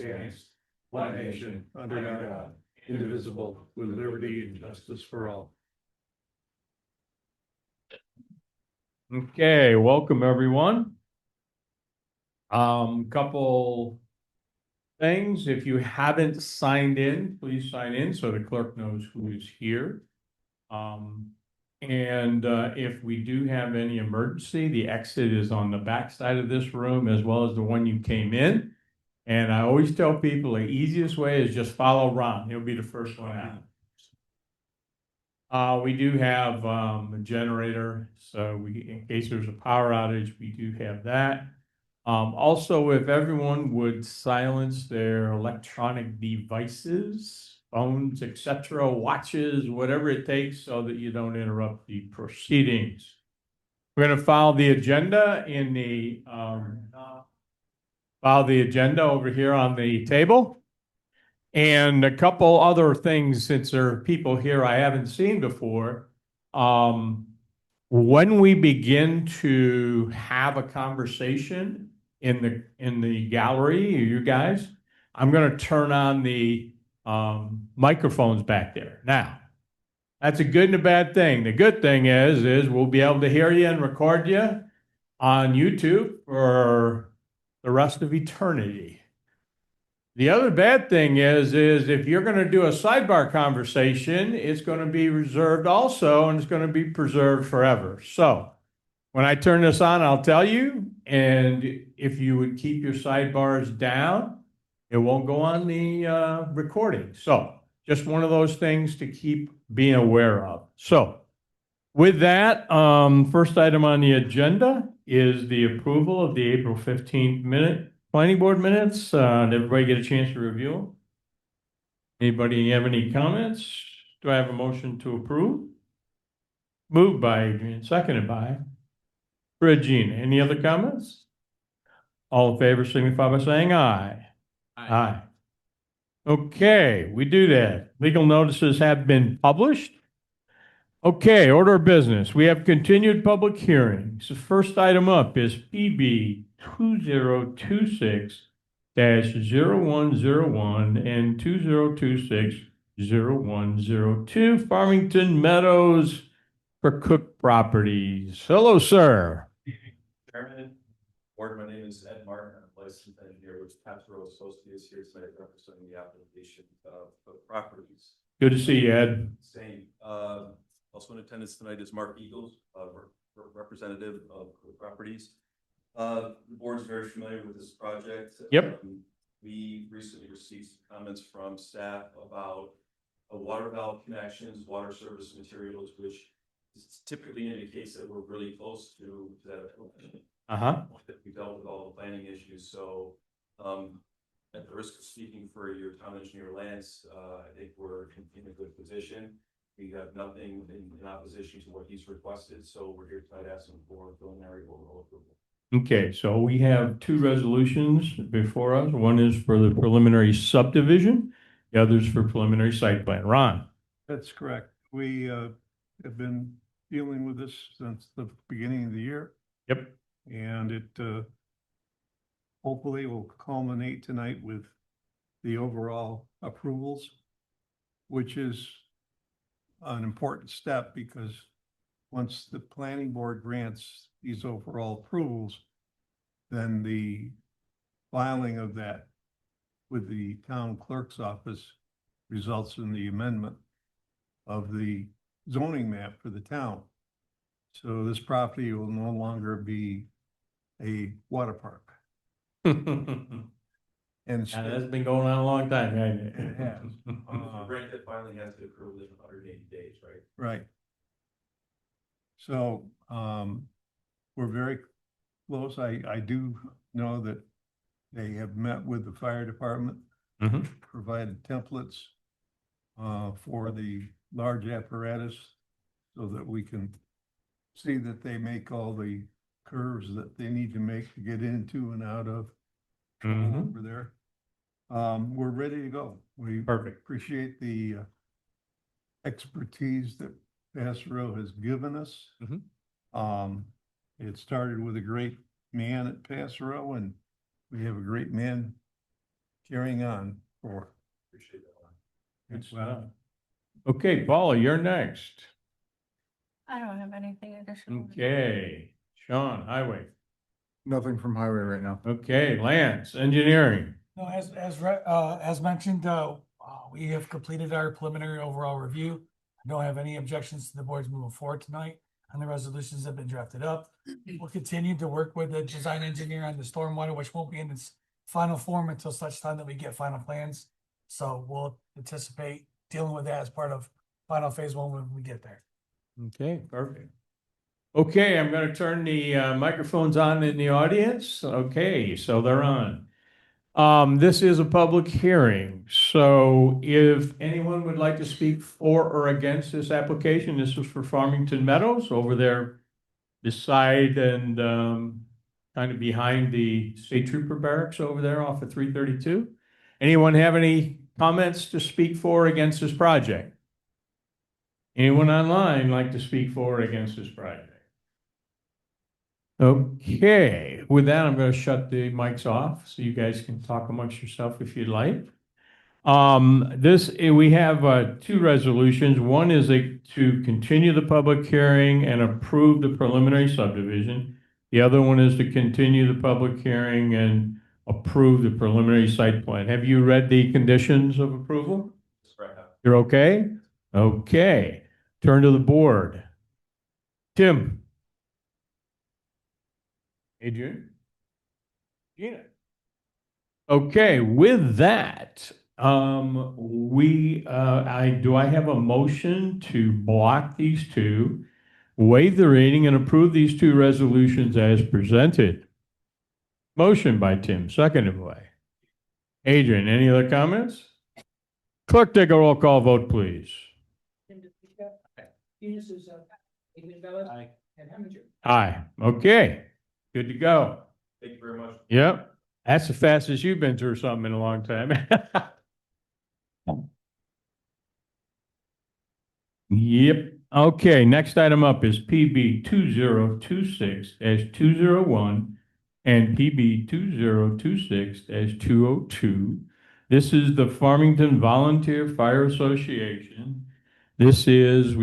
stands, one nation, under God, indivisible, with liberty and justice for all. Okay, welcome everyone. Couple things. If you haven't signed in, please sign in so the clerk knows who is here. If we do have any emergency, the exit is on the back side of this room as well as the one you came in. And I always tell people the easiest way is just follow Ron. He'll be the first one out. We do have a generator, so in case there's a power outage, we do have that. Also, if everyone would silence their electronic devices, phones, etc., watches, whatever it takes, so that you don't interrupt the proceedings. We're going to follow the agenda over here on the table. And a couple other things, since there are people here I haven't seen before. When we begin to have a conversation in the gallery, you guys, I'm going to turn on the microphones back there. Now, that's a good and a bad thing. The good thing is we'll be able to hear you and record you on YouTube for the rest of eternity. The other bad thing is if you're going to do a sidebar conversation, it's going to be reserved also, and it's going to be preserved forever. So when I turn this on, I'll tell you, and if you would keep your sidebars down, it won't go on the recording. So just one of those things to keep being aware of. So with that, first item on the agenda is the approval of the April 15th planning board minutes. Did everybody get a chance to review them? Anybody have any comments? Do I have a motion to approve? Moved by Adrian, seconded by Regina. Any other comments? All in favor signify by saying aye. Aye. Okay, we do that. Legal notices have been published. Okay, order of business. We have continued public hearings. The first item up is PB 2026-0101 and 2026-0102 Farmington Meadows for Cook Properties. Hello, sir. Chairman, board, my name is Ed Martin. I'm a licensed engineer with Pastoral Associates here tonight representing the application of properties. Good to see you, Ed. Same. Also in attendance tonight is Mark Eagles, representative of properties. The board is very familiar with this project. Yep. We recently received some comments from staff about water valve connections, water service materials, which typically indicates that we're really close to that. We dealt with all the planning issues. So at the risk of speaking for your town engineer, Lance, I think we're in a good position. We have nothing in opposition to what he's requested, so we're here tonight asking for preliminary overall approval. Okay, so we have two resolutions before us. One is for the preliminary subdivision, the other is for preliminary site plan. Ron? That's correct. We have been dealing with this since the beginning of the year. Yep. And it hopefully will culminate tonight with the overall approvals, which is an important step because once the planning board grants these overall approvals, then the filing of that with the town clerk's office results in the amendment of the zoning map for the town. So this property will no longer be a water park. And that's been going on a long time, hasn't it? It has. Grant that finally has to approve within 180 days, right? Right. So we're very close. I do know that they have met with the fire department, provided templates for the large apparatus so that we can see that they make all the curves that they need to make to get into and out of over there. We're ready to go. We appreciate the expertise that Passero has given us. It started with a great man at Passero, and we have a great man carrying on for. Appreciate that. Good stuff. Okay, Paula, you're next. I don't have anything additional. Okay, Sean, highway. Nothing from highway right now. Okay, Lance, engineering. No, as mentioned, we have completed our preliminary overall review. I don't have any objections to the board's moving forward tonight, and the resolutions have been drafted up. We'll continue to work with the design engineer on the stormwater, which won't be in its final form until such time that we get final plans. So we'll anticipate dealing with that as part of final phase one when we get there. Okay, perfect. Okay, I'm going to turn the microphones on in the audience. Okay, so they're on. This is a public hearing, so if anyone would like to speak for or against this application, this is for Farmington Meadows over there beside and kind of behind the state trooper barracks over there off of 332. Anyone have any comments to speak for or against this project? Anyone online like to speak for or against this project? Okay, with that, I'm going to shut the mics off so you guys can talk amongst yourself if you'd like. We have two resolutions. One is to continue the public hearing and approve the preliminary subdivision. The other one is to continue the public hearing and approve the preliminary site plan. Have you read the conditions of approval? That's right. You're okay? Okay. Turn to the board. Tim. Adrian? Gina? Okay, with that, do I have a motion to block these two, waive the reading and approve these two resolutions as presented? Motion by Tim, seconded by Adrian. Any other comments? Clerk, take a roll call vote, please. Aye. Okay. Good to go. Thank you very much. Yep. That's the fastest you've been through something in a long time. Yep. Okay, next item up is PB 2026-201 and PB 2026-202. This is the Farmington Volunteer Fire Association. We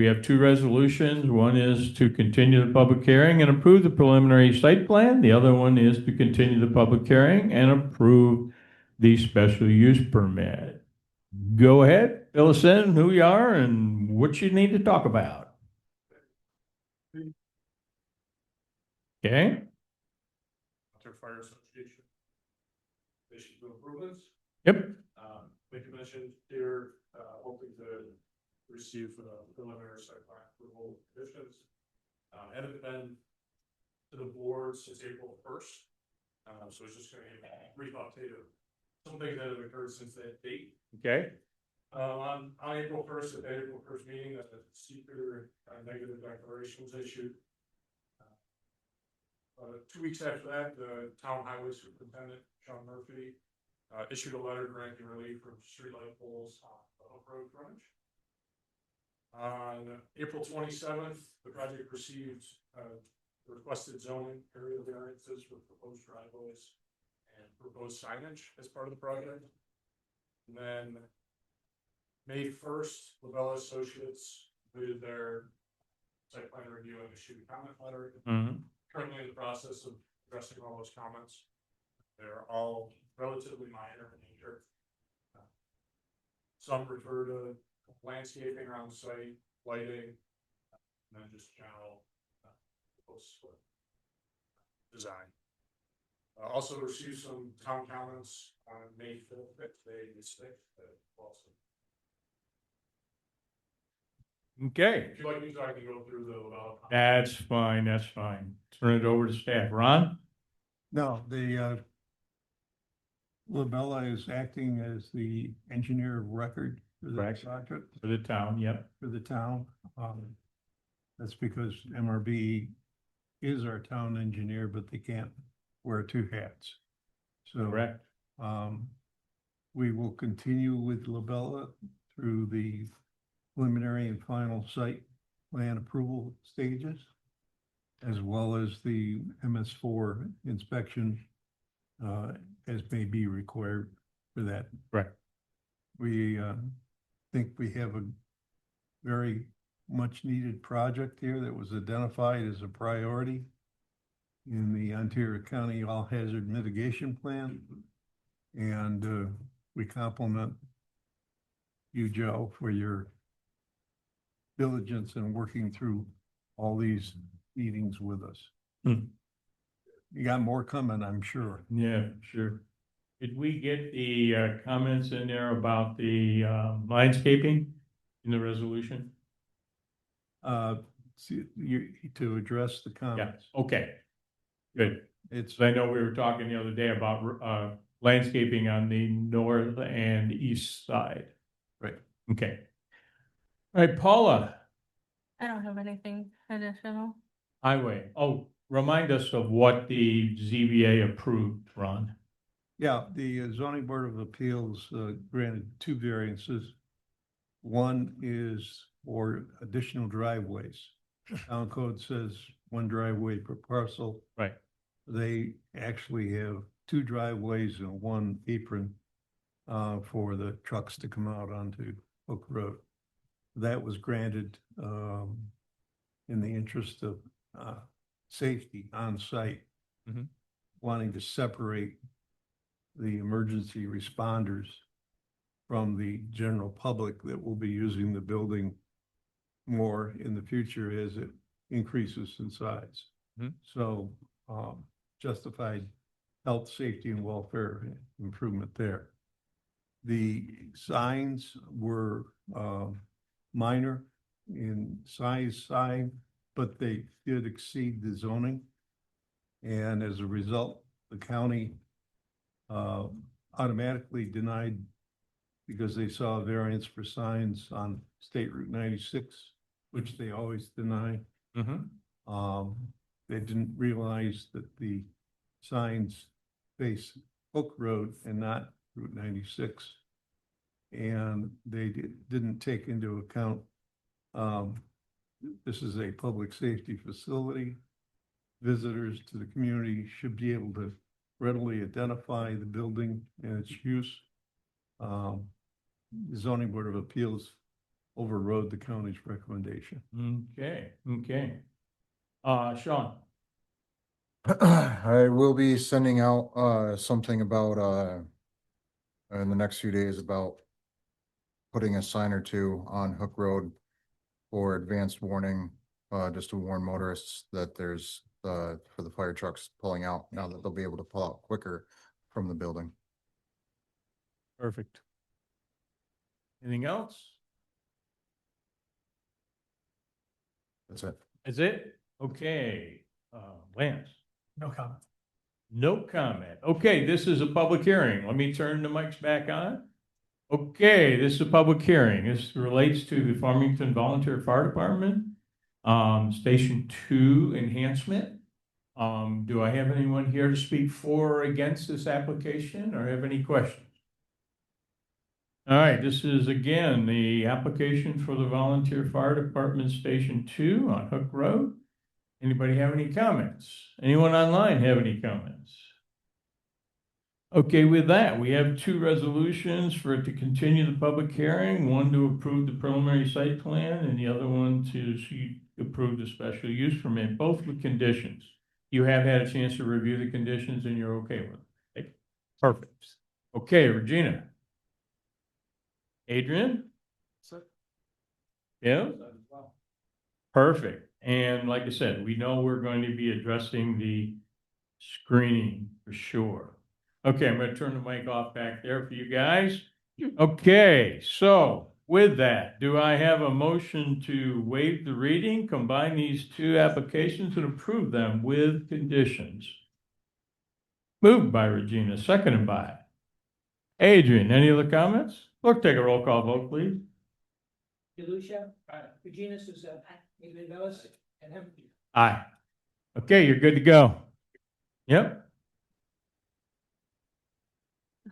have two resolutions. One is to continue the public hearing and approve the preliminary site plan. The other one is to continue the public hearing and approve the special use permit. Go ahead, fill us in who you are and what you need to talk about. Okay. Fire Association. Issued two improvements. Yep. The commission here, hoping to receive preliminary site plan approval conditions. Haven't been to the board since April 1st. So it's just going to be a brief update of some things that have occurred since that date. Okay. On April 1st, at the April 1st meeting, a secret negative declaration was issued. 2 weeks after that, the town highway superintendent, Sean Murphy, issued a letter granting relief from streetlight poles on the Hook Road frontage. On April 27th, the project received requested zoning area variances for proposed driveways and proposed signage as part of the project. And then May 1st, Labella Associates completed their site plan review and issued a comment letter. Currently in the process of addressing all those comments. They're all relatively minor in nature. Some refer to landscaping around the site, lighting, and then just general design. Also received some town comments on May 5th, today is 6th, also. Okay. If you like me to, I can go through the. That's fine. That's fine. Turn it over to staff. Ron? No, the Labella is acting as the engineer of record for the Correct. project For the town, yep. for the town. That's because MRB is our town engineer, but they can't wear two hats. So Correct. we will continue with Labella through the preliminary and final site plan approval stages, as well as the MS4 inspection as may be required for that. Right. We think we have a very much needed project here that was identified as a priority in the Ontario County All Hazard Mitigation Plan. And we compliment you, Joe, for your diligence in working through all these meetings with us. Hmm. You got more coming, I'm sure. Yeah, sure. Did we get the comments in there about the landscaping in the resolution? To address the Yeah, comments. okay. Good. It's, So I know we were talking the other day about landscaping on the north and east side. right. Okay. All right, Paula, I don't have anything additional. highway. Oh, remind us of what the ZBA approved, Ron. Yeah, the zoning board of appeals granted two variances. One is for additional driveways. Town code says one driveway per parcel. Right. They actually have two driveways and one apron for the trucks to come out onto Hook Road. That was granted in the interest of safety on site. Mhm. Wanting to separate the emergency responders from the general public that will be using the building more in the future as it increases in size. Mhm. So justified health, safety, and welfare improvement there. The signs were minor in size, but they did exceed the zoning. And as a result, the county automatically denied, because they saw a variance for signs on State Route 96, which they always deny. They didn't realize that the signs face Hook Road and not Route 96. And they didn't take into account, this is a public safety facility. Visitors to the community should be able to readily identify the building and its use. The zoning board of appeals overrode the county's recommendation. Okay, okay. Sean, I will be sending out something about in the next few days about putting a sign or two on Hook Road for advanced warning, just to warn motorists that there's for the fire trucks pulling out, now that they'll be able to pull out quicker from the building. perfect. Anything else? That's it. Is it? Okay. Lance? No comment. No comment. Okay, this is a public hearing. Let me turn the mics back on. Okay, this is a public hearing. This relates to the Farmington Volunteer Fire Department, Station 2 enhancement. Do I have anyone here to speak for or against this application or have any questions? All right, this is again the application for the Volunteer Fire Department Station 2 on Hook Road. Anybody have any comments? Anyone online have any comments? Okay, with that, we have two resolutions for it to continue the public hearing, one to approve the preliminary site plan and the other one to approve the special use permit, both with conditions. You have had a chance to review the conditions and you're okay with them. Okay, perfect. Okay, Regina. Adrian? Yeah? Perfect. And like I said, we know we're going to be addressing the screening for sure. Okay, I'm going to turn the mic off back there for you guys. Okay, so with that, do I have a motion to waive the reading, combine these two applications and approve them with conditions? Moved by Regina, seconded by Adrian. Any other comments? Clerk, take a roll call vote, please. DeLucia. Regina Susan. Adrian Velez. And him. Aye. Okay, you're good to go. Yep.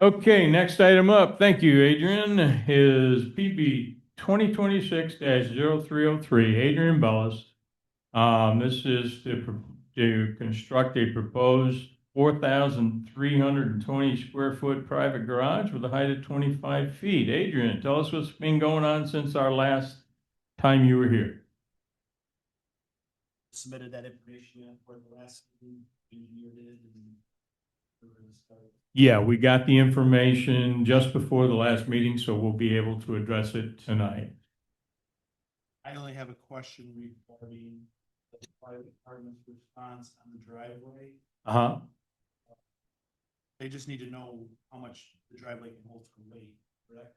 Okay, next item up, thank you, Adrian, is PB 2026-0303, Adrian Bellis. This is to construct a proposed 4,320 square foot private garage with a height of 25 feet. Adrian, tell us what's been going on since our last time you were here. Submitted that information for the last meeting, engineer did, and we're gonna start. Yeah, we got the information just before the last meeting, so we'll be able to address it tonight. I only have a question regarding the fire department's response on the driveway. Uh-huh. They just need to know how much the driveway can hold for weight, correct?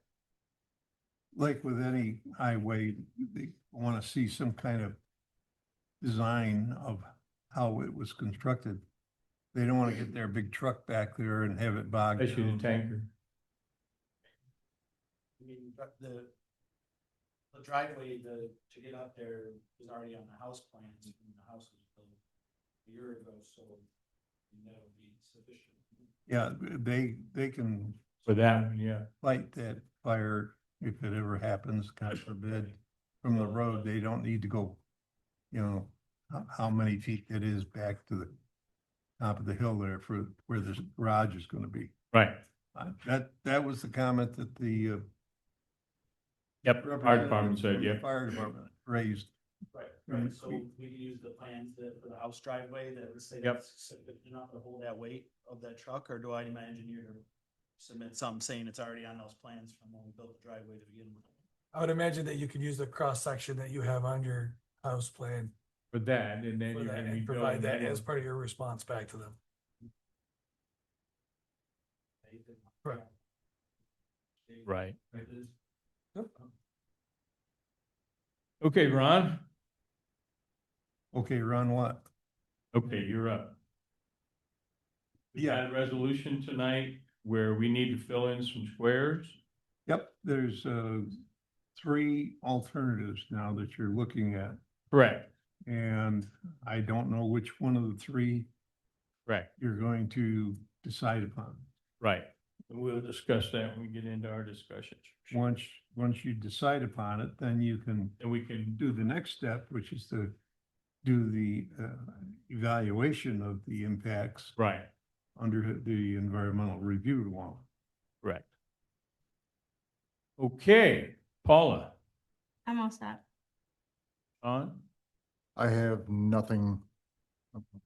Like with any highway, they want to see some kind of design of how it was constructed. They don't want to get their big truck back there and have it bogged Especially the down. tanker. I mean, but the driveway, to get up there is already on the house plans, and the house was built a year ago, so that would be sufficient. Yeah, they can For that one, yeah. fight that fire if it ever happens, God forbid, from the road. They don't need to go, how many feet it is back to the top of the hill there for where the garage is going to be. Right. That was the comment that the Yep, fire department said, yeah. Fire department raised. Right, Mhm. right, so we can use the plans for the house driveway that would say Yep. that's sufficient enough to hold that weight of that truck, or do I need my engineer to submit something saying it's already on those plans from when we built the driveway to begin with? I would imagine that you could use the cross section that you have on your house plan For that, and then for you that can and rebuild provide that that as in. part of your response back to them. Correct. Right. Yep. Okay, Ron? Okay, Ron, what? Okay, you're up. We Yeah. got a resolution tonight where we need to fill in some squares. Yep, there's three alternatives now that you're looking at. Correct. And I don't know which one of the three Correct. you're going to decide upon. Right. And we'll discuss that when we get into our discussions. Once you decide upon it, then you can And we can do the next step, which is to do the evaluation of the impacts right. under the environmental review law. Correct. Okay, Paula, I'm all set. on, I have nothing.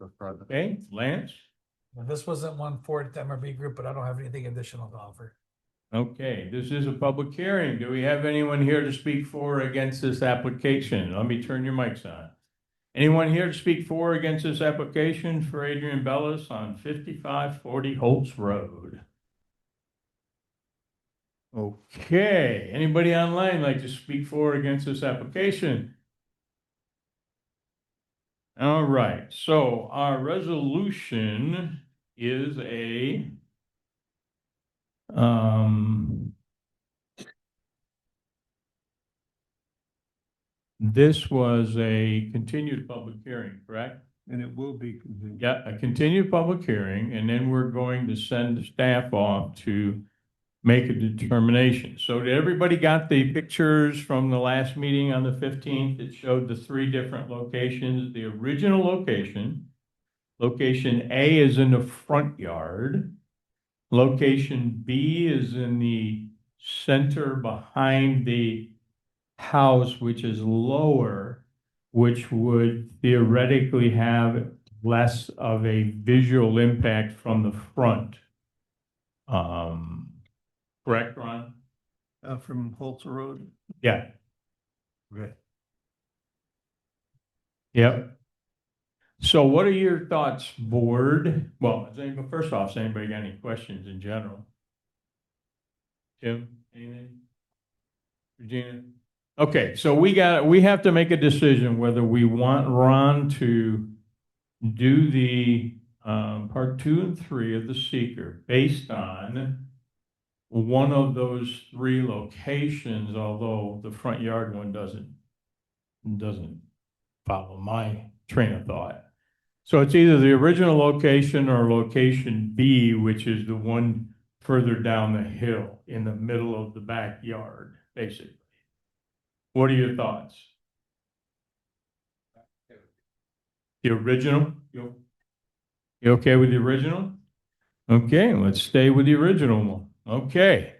okay, Lance, Now, this wasn't one for the MRB group, but I don't have anything additional to offer. okay, this is a public hearing. Do we have anyone here to speak for or against this application? Let me turn your mics on. Anyone here to speak for or against this application for Adrian Bellis on 5540 Holtz Road? Okay, anybody online like to speak for or against this application? All right, so our resolution is this was a continued public hearing, correct? And it will be continued. Yeah, a continued public hearing, and then we're going to send the staff off to make a determination. So did everybody got the pictures from the last meeting on the 15th? It showed the three different locations. The original location, location A is in the front yard. Location B is in the center behind the house, which is lower, which would theoretically have less of a visual impact from the front. Correct, Ron? From Holtz Road? Yeah. Okay. Yep. So what are your thoughts, board? Well, first off, has anybody got any questions in general? Tim, anything? Regina? Okay, so we have to make a decision whether we want Ron to do the part 2 and 3 of the seeker based on one of those three locations, although the front yard one doesn't follow my train of thought. So it's either the original location or location B, which is the one further down the hill in the middle of the backyard, basically. What are your thoughts? The original? You okay with the original? Okay, let's stay with the original one. Okay.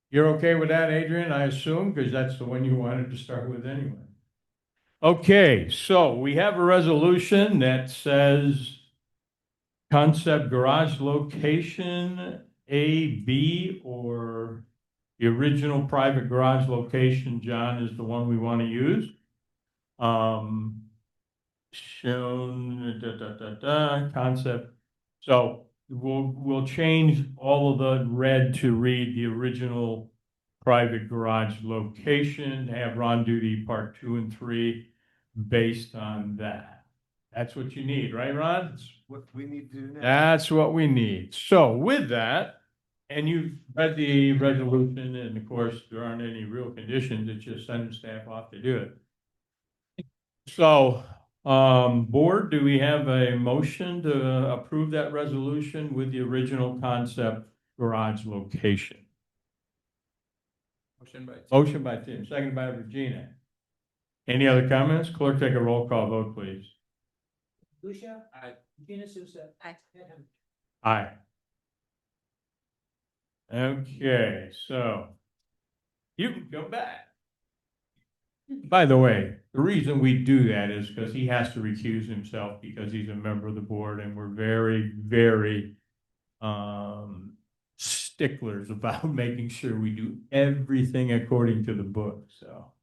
You're okay with that, Adrian, I assume, because that's the one you wanted to start with anyway. Okay, so we have a resolution that says concept garage location A, B, or the original private garage location, John, is the one we want to use. Shown, concept. So we'll change all of the red to read the original private garage location, have Ron do the part 2 and 3 based on that. That's what you need, right, Ron? That's what we need to do now. That's what we need. So with that, and you've read the resolution, and of course, there aren't any real conditions, it's just sending staff off to do it. So, board, do we have a motion to approve that resolution with the original concept garage location? Motion by Tim, second by Regina. Any other comments? Clerk, take a roll call vote, please. Lucia. Aye. Regina Souza. Aye. Ed Henry. Aye. Okay, so you can go back. By the way, the reason we do that is because he has to recuse himself because he's a member of the board, and we're very, very sticklers about making sure we do everything according to the book, so.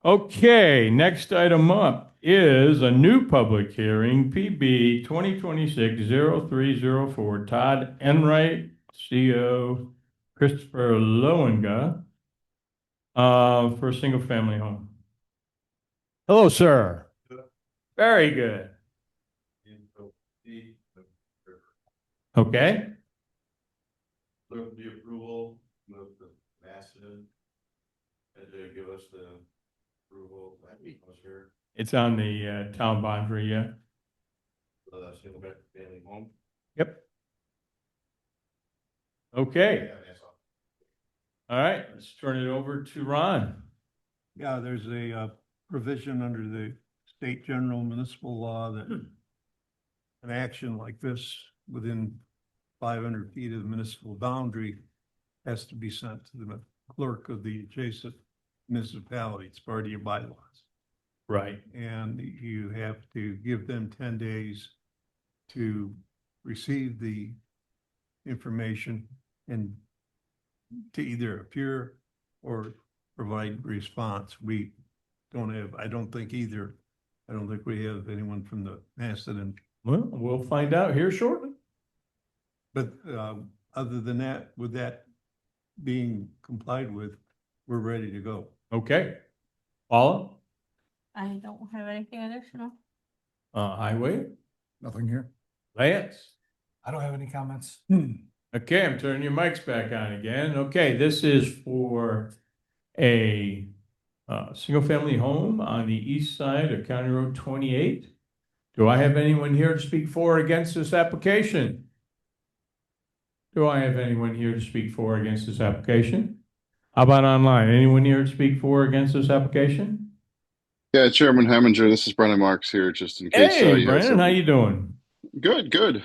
Okay, next item up is a new public hearing, PB 2026-0304, Todd Enright, CO, Christopher Lowenga, for a single-family home. Hello, sir. Very good. Okay, Look, the approval, move the massive, and to give us the approval, that we was here, it's on the town boundary, yeah. single family home. Yep. Okay, all right, let's turn it over to Ron. Yeah, there's a provision under the state general municipal law that an action like this within 500 feet of the municipal boundary has to be sent to the clerk of the adjacent municipality. It's part of your bylaws. Right. And you have to give them 10 days to receive the information and to either appear or provide response. We don't have, I don't think either. I don't think we have anyone from the Macedon. Well, we'll find out here shortly. But other than that, with that being complied with, we're ready to go. Okay. Paula? I don't have anything additional. Highway? Nothing here. Lance? I don't have any comments. Okay, I'm turning your mics back on again. Okay, this is for a single-family home on the east side of County Road 28. Do I have anyone here to speak for or against this application? Do I have anyone here to speak for or against this application? How about online? Anyone here to speak for or against this application? Yeah, Chairman Heminger, this is Brennan Marks here, just in case. Hey, you guys Brandon, how have- you doing? Good, good.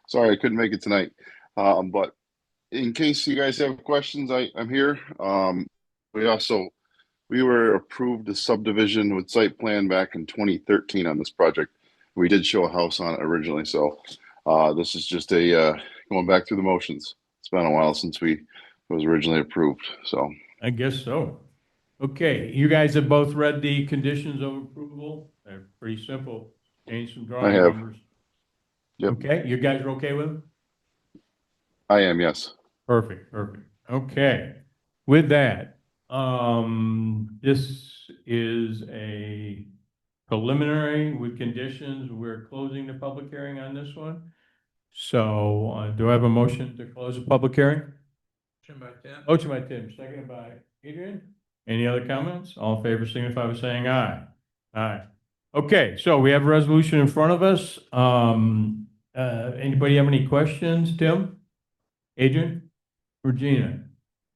Sorry, I couldn't make it tonight. But in case you guys have questions, I'm here. We were approved a subdivision with site plan back in 2013 on this project. We did show a house on it originally, so this is just going back through the motions. It's been a while since it was originally approved, so. I guess so. Okay, you guys have both read the conditions of approval? They're pretty simple. Change some drawing have. numbers. Yep. Okay, you guys are okay with them? I am, yes. Perfect, perfect. Okay. With that, this is a preliminary with conditions. We're closing the public hearing on this one. So, do I have a motion to close the public hearing? Motion by Tim, seconded by Adrian. Any other comments? All in favor signify by saying aye. Aye. Okay, so we have a resolution in front of us. Anybody have any questions? Tim? Adrian? Regina?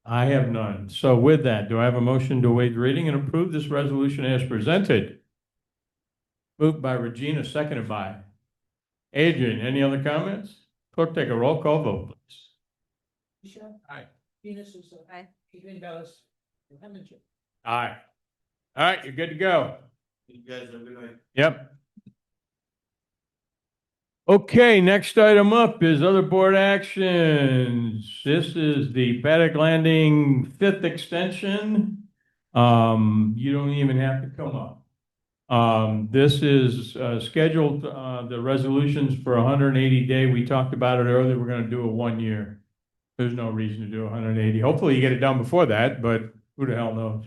I have none. So with that, do I have a motion to waive the reading and approve this resolution as presented? Moved by Regina, seconded by Adrian, any other comments? Clerk, take a roll call vote, please. Lucia. Aye. Gina Souza. Aye. Adrian Velez. Mohammed Jim. Aye. All right, you're good to go. You guys have a good night. Yep. Okay, next item up is other board actions. This is the Paddock Landing fifth extension. You don't even have to come up. This is scheduled, the resolutions for 180 day. We talked about it earlier. We're gonna do a 1 year. There's no reason to do 180. Hopefully you get it done before that, but who the hell knows?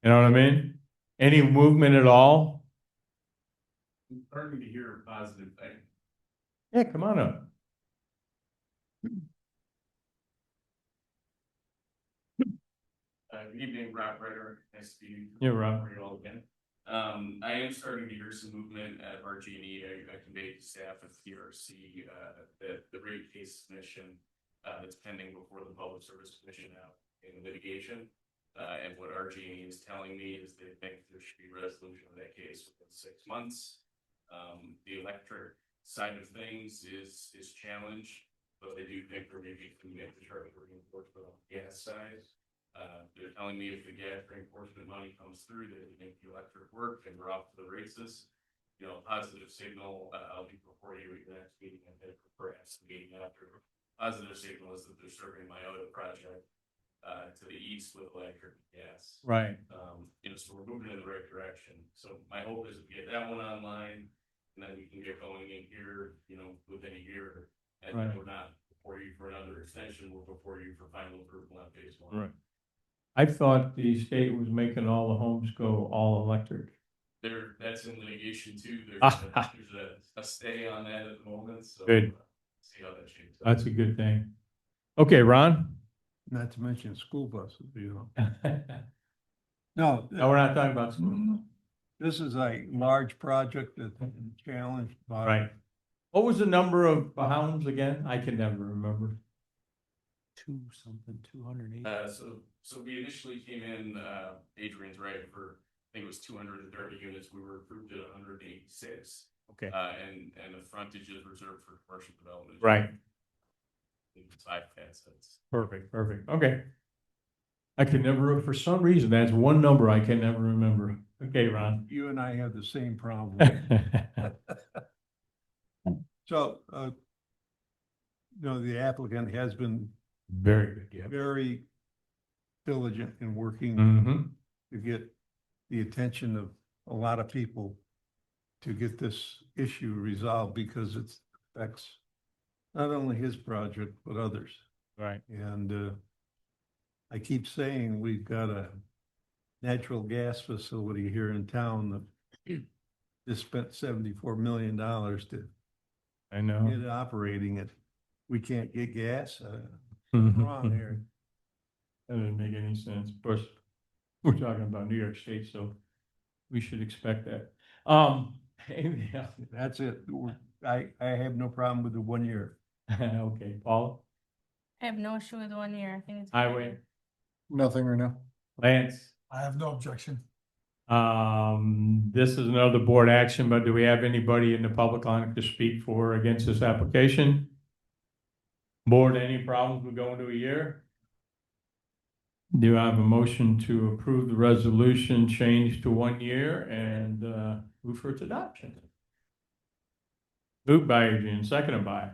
You know what I mean? Any movement at all? I'm starting to hear a positive thing. Yeah, come on up. Good evening, Rob Ritter. Nice to be. Yeah, Rob. For you all again. I am starting to hear some movement at RG&E. I conveyed to staff of TRC that the rate case submission that's pending before the Public Service Commission now in litigation. And what RG&E is telling me is they think there should be resolution of that case within 6 months. The electric side of things is challenged, but they do think there may be some infrastructure reinforcement on the gas side. They're telling me if the gas reinforcement money comes through, they make the electric work and we're off to the races. You know, positive signal, I'll be before you at the next meeting and then perhaps the meeting after. Positive signal is that they're serving my other project to the east with electric and gas. Right. You know, so we're moving in the right direction. So my hope is to get that one online and then we can get going in here, you know, within a year. And Right. we're not before you for another extension, we're before you for final approval on phase one. Right. I thought the state was making all the homes go all electric. That's in litigation too. There's a stay on that at the moment, so. Good. See how that shapes up. That's a good thing. Okay, Ron? Not to mention school buses, you know. No, No, we're not talking about school. this is a large project that's challenged by. Right. What was the number of homes again? I can never remember. 280. So we initially came in, Adrian's right, for, I think it was 230 units. We were approved at 186. Okay. And the frontage is reserved for commercial development. Right. It's 5 assets. Perfect, perfect. Okay. I can never, for some reason, that's one number I can never remember. Okay, Ron. You and I have the same problem. So, you know, the applicant has been Very good, yeah. very diligent in working Mm-hmm. to get the attention of a lot of people to get this issue resolved because it affects not only his project, but others. Right. And I keep saying we've got a natural gas facility here in town that just spent $74 million to I know. get it operating it. We can't get gas. What's wrong here? That doesn't make any sense. Of course, we're talking about New York State, so we should expect that. Anything else? That's it. I have no problem with the 1 year. Okay, Paula, I have no issue with 1 year. I think it's. Highway, Nothing right now. Lance. I have no objection. This is another board action, but do we have anybody in the public line to speak for or against this application? Board, any problems with going to a year? Do I have a motion to approve the resolution change to 1 year and move for its adoption? Moved by Adrian, seconded by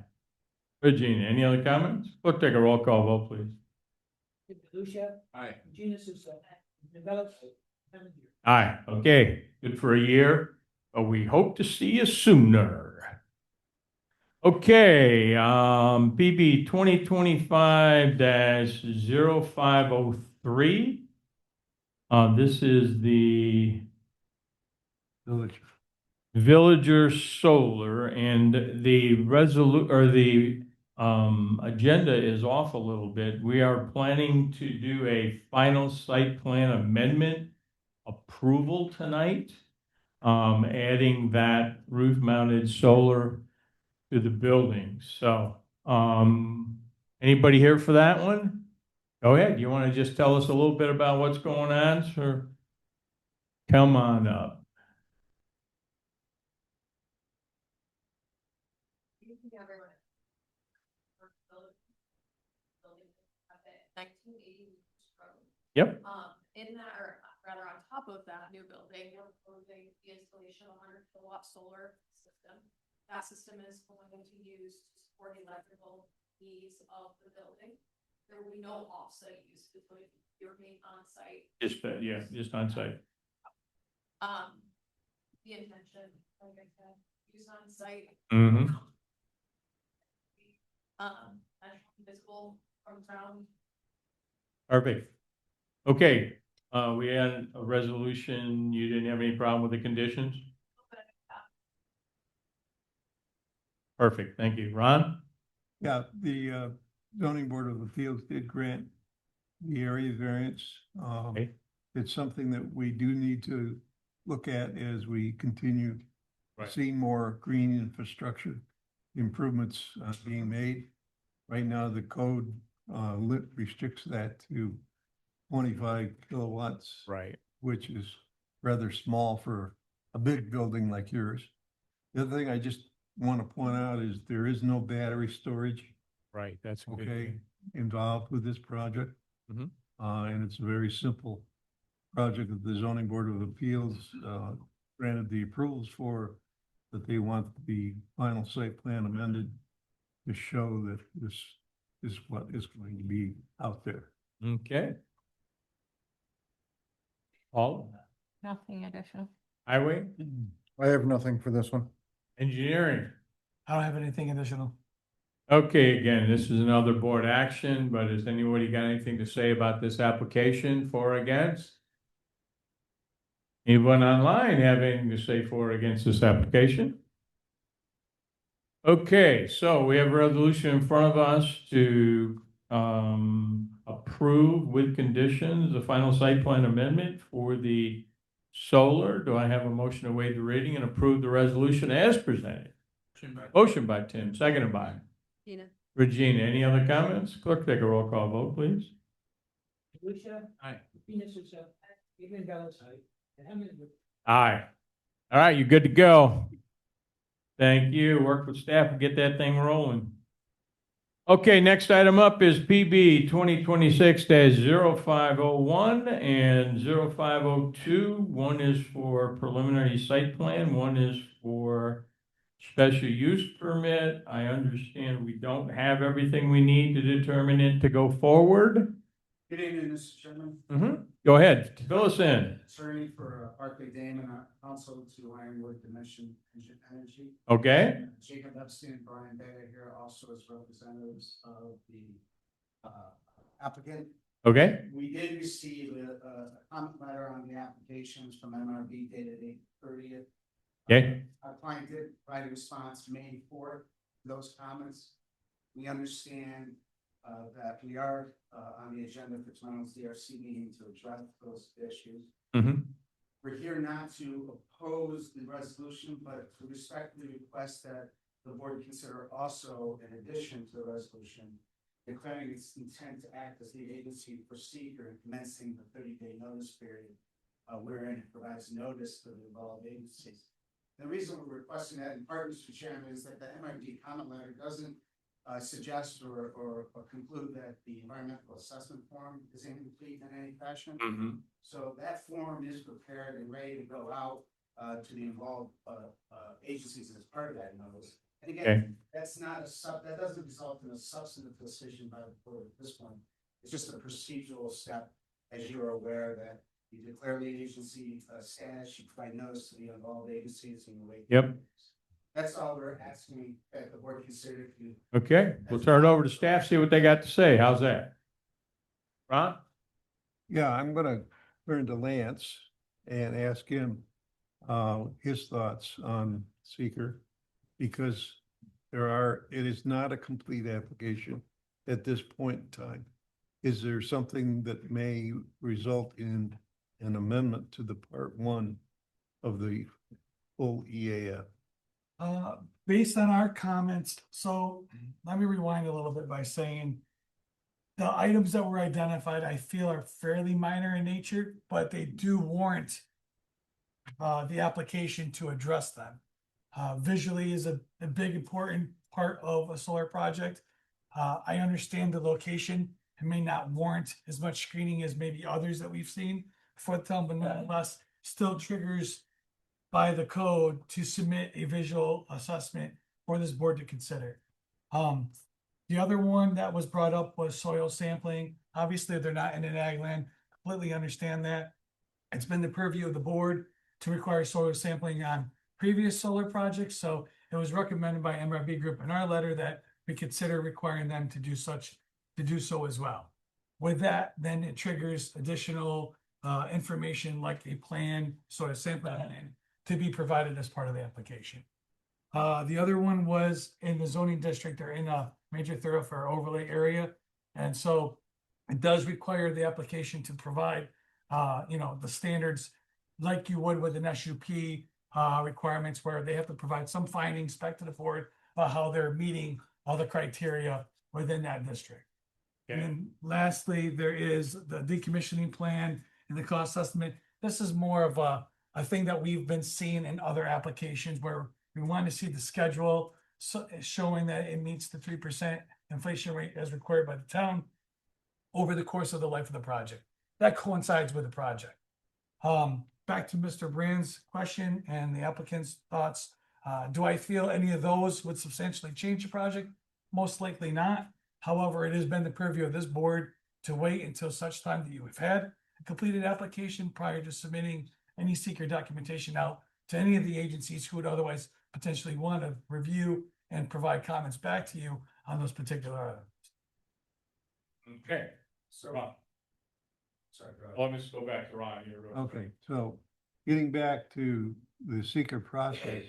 Regina. Any other comments? We'll take a roll call vote, please. Lucia. Aye. Gina Souza. Adrian Velez. Mohammed Jim. Aye, okay, good for a year, but we hope to see you sooner. Okay, PB 2025-0503. This is the Village. Villager Solar, and the agenda is off a little bit. We are planning to do a final site plan amendment approval tonight, adding that roof-mounted solar to the building. So, anybody here for that one? Go ahead. You want to just tell us a little bit about what's going on, sir? Come on up. road. Yep. In that, or rather on top of that new building, we're proposing the installation of a 100 kilowatt solar system. That system is going to use to support the electrical needs of the building. There will be no offsite use, it's going to remain on site. Just on site. The intention, like I said, use on site. Mm-hmm. And visible from ground. Perfect. Okay, we had a resolution. You didn't have any problem with the conditions? Perfect, thank you. Ron? Yeah, the zoning board of appeals did grant the area variance. Okay. It's something that we do need to look at as we continue Right. seeing more green infrastructure improvements being made. Right now, the code restricts that to 25 kilowatts. Right. Which is rather small for a big building like yours. The other thing I just want to point out is there is no battery storage, Right, that's a good okay, thing. involved with this project. Mhm. And it's a very simple project that the zoning board of appeals granted the approvals for, that they want the final site plan amended to show that this is what is going to be out there. Okay. Paul? Nothing additional. Highway? I have nothing for this one. Engineering? I don't have anything additional. Okay, again, this is another board action, but has anybody got anything to say about this application, for or against? Anyone online have anything to say for or against this application? Okay, so we have a resolution in front of us to approve with conditions the final site plan amendment for the solar. Do I have a motion to waive the reading and approve the resolution as presented? Motion by Tim, seconded by Gina. Regina. Any other comments? Clerk, take a roll call vote, please. Lucia. Aye. Venus is Adrian Gallis. And Hammond. Aye. All right, you're good to go. Thank you. Work with staff and get that thing rolling. Okay, next item up is PB 2026-0501 and 0502. One is for preliminary site plan, one is for special use permit. I understand we don't have everything we need to determine it to go forward. Good evening, Mr. Chairman. Go ahead, fill us in. Attorney for Barclay Dame and counsel to Ironwood Dimension Energy. Okay, Jacob Epstein and Brian Bega here also as representatives of the applicant. okay, We did receive a comment letter on the applications from MRB dated 8/30th. okay, Our client did provide a response May 4th to those comments. We understand that we are on the agenda for tomorrow's DRC meeting to address those issues. We're here not to oppose the resolution, but to respectfully request that the board consider also, in addition to the resolution, declaring its intent to act as the agency procedure and commencing the 30-day notice period, wherein it provides notice to the involved agencies. The reason we're requesting that in part, Mr. Chairman, is that the MRD comment letter doesn't suggest or conclude that the environmental assessment form is incomplete in any fashion. So that form is prepared and ready to go out to the involved agencies as part of that notice. And again, that's not that doesn't result in a substantive decision by the board at this point. It's just a procedural step, as you're aware, that you declare the agency status, you provide notice to the involved agencies, and you wait. Yep. That's all we're asking that the board consider if you. okay. We'll turn it over to staff, see what they got to say. How's that? Ron? Yeah, I'm gonna turn to Lance and ask him his thoughts on seeker, because it is not a complete application at this point in time. Is there something that may result in an amendment to the part one of the full EAF? Based on our comments, so let me rewind a little bit by saying the items that were identified, I feel are fairly minor in nature, but they do warrant the application to address them. Visually is a big important part of a solar project. I understand the location It may not warrant as much screening as maybe others that we've seen for the town, but nonetheless still triggers by the code to submit a visual assessment for this board to consider. The other one that was brought up was soil sampling. Obviously, they're not in an ag land, completely understand that. It's been the purview of the board to require soil sampling on previous solar projects, so it was recommended by MRB Group in our letter that we consider requiring them to do so as well. With that, then it triggers additional information like a plan, soil sampling plan, to be provided as part of the application. The other one was in the zoning district, they're in a major thoroughfare overlay area. And so it does require the application to provide, the standards like you would with an SUP requirements where they have to provide some findings back to the board about how they're meeting all the criteria within that district. And then lastly, there is the decommissioning plan and the cost estimate. This is more of a thing that we've been seeing in other applications where we want to see the schedule showing that it meets the 3% inflation rate as required by the town over the course of the life of the project. That coincides with the project. Back to Mr. Brand's question and the applicant's thoughts. Do I feel any of those would substantially change the project? Most likely not. However, it has been the purview of this board to wait until such time that you have had a completed application prior to submitting any seeker documentation out to any of the agencies who would otherwise potentially want to review and provide comments back to you on those particular items. Okay, So, Ron, sorry, go ahead. let me just go back to Ron here. real quick. Okay, so getting back to the seeker process,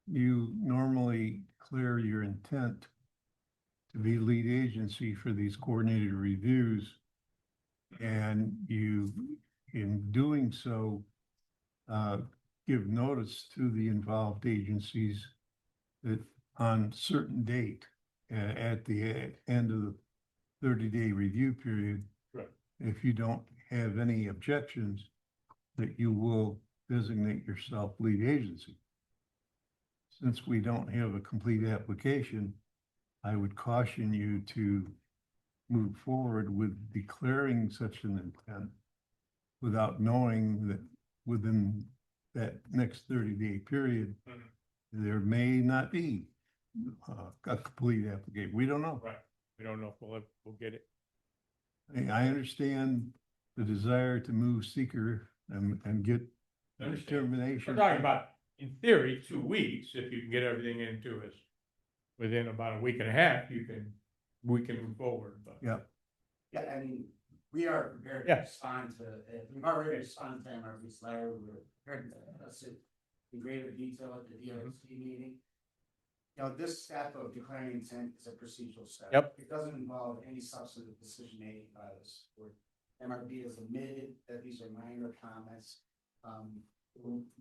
you normally clear your intent to be lead agency for these coordinated reviews. And you, in doing so, give notice to the involved agencies that on certain date, at the end of the 30-day review period, Right. if you don't have any objections, that you will designate yourself lead agency. Since we don't have a complete application, I would caution you to move forward with declaring such an intent without knowing that within that next 30-day period, there may not be a complete application. We don't know. Right, we don't know if we'll get it. I understand the desire to move seeker and get determination. We're talking about, in theory, 2 weeks, if you can get everything into us. Within about a week and a half, we can move forward, but. Yeah, Yeah, I mean, we are prepared to Yeah. respond to, we've already responded to MRB's letter, we were prepared to discuss it in greater detail at the DRC meeting. You know, this step of declaring intent is a procedural step. Yep. It doesn't involve any substantive decision made by this board. MRB has admitted that these are minor comments.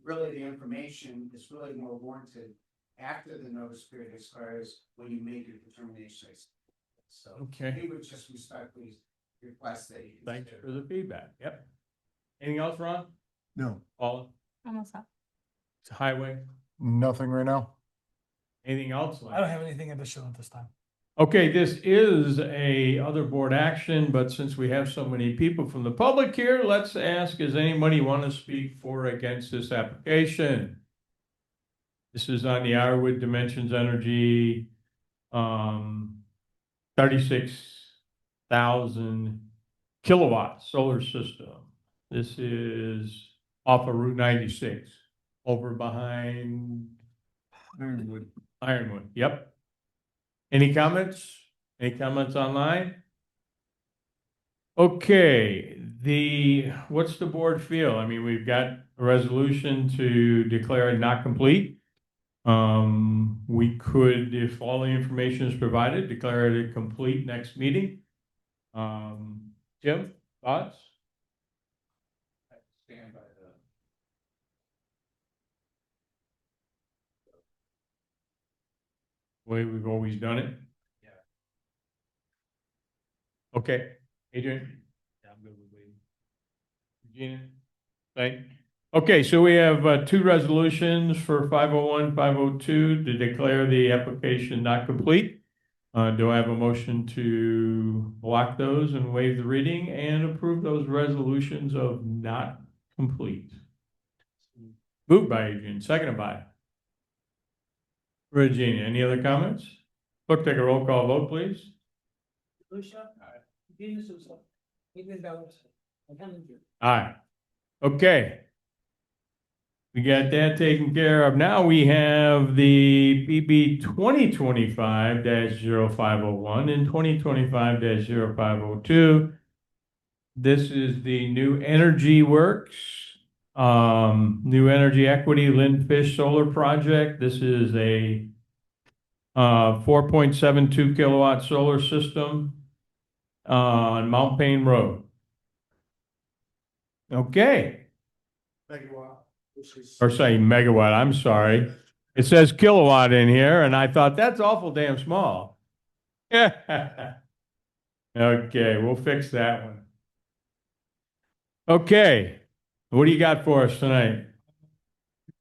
Really, the information is really more warranted after the notice period expires when you make your determination. So Okay. we would just respectfully request that you. Thanks consider. for the feedback, yep. Anything else, Ron? no, Paula? Almost up. It's highway, Nothing right now. anything else? I don't have anything additional at this time. Okay, this is a other board action, but since we have so many people from the public here, let's ask, does anybody want to speak for or against this application? This is on the Iowa Dimensions Energy, 36,000 kilowatt solar system. This is off of Route 96, over behind Ironwood. Ironwood, yep. Any comments? Any comments online? Okay, what's the board feel? I mean, we've got a resolution to declare it not complete. We could, if all the information is provided, declare it complete next meeting. Jim, thoughts? Stand by the. Way we've always done it? Yeah. Okay, Adrian? Yeah, I'm good with waiting. Regina? Thank. Okay, so we have 2 resolutions for 501, 502 to declare the application not complete. Do I have a motion to block those and waive the reading and approve those resolutions of not complete? Moved by Adrian, seconded by Regina. Any other comments? Clerk, take a roll call vote, please. Lucia. Gina Souza. Adrian Gallows. Helen. Aye. Okay. We got that taken care of. Now we have the BB 2025-0501 and 2025-0502. This is the New Energy Works, New Energy Equity Lynn Fish Solar Project. This is a 4.72 kilowatt solar system on Mount Payne Road. Okay. Megawatt, which is. Or say megawatt, I'm sorry. It says kilowatt in here, and I thought that's awful damn small. Okay, we'll fix that one. Okay, what do you got for us tonight?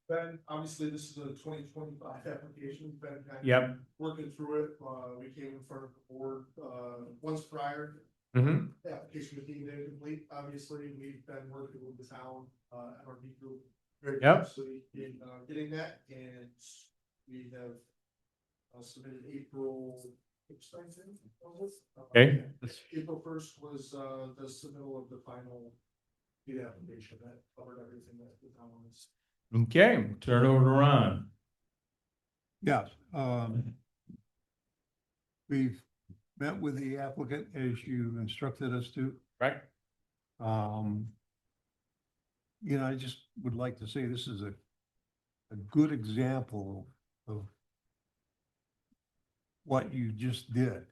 Ben, obviously, this is a 2025 application. Ben kind of Yep. working through it. We came in front of the board, once prior. Mm-hmm. The application was deemed incomplete. Obviously, we've been working with the town, NRB group very Yep. closely in, getting that, and we have submitted April. Okay. April 1st was, the submittal of the final bid application that covered everything that the town was. Okay, turn it over to Ron. Yes, we've met with the applicant as you instructed us to. Right. I just would like to say this is a good example of what you just did.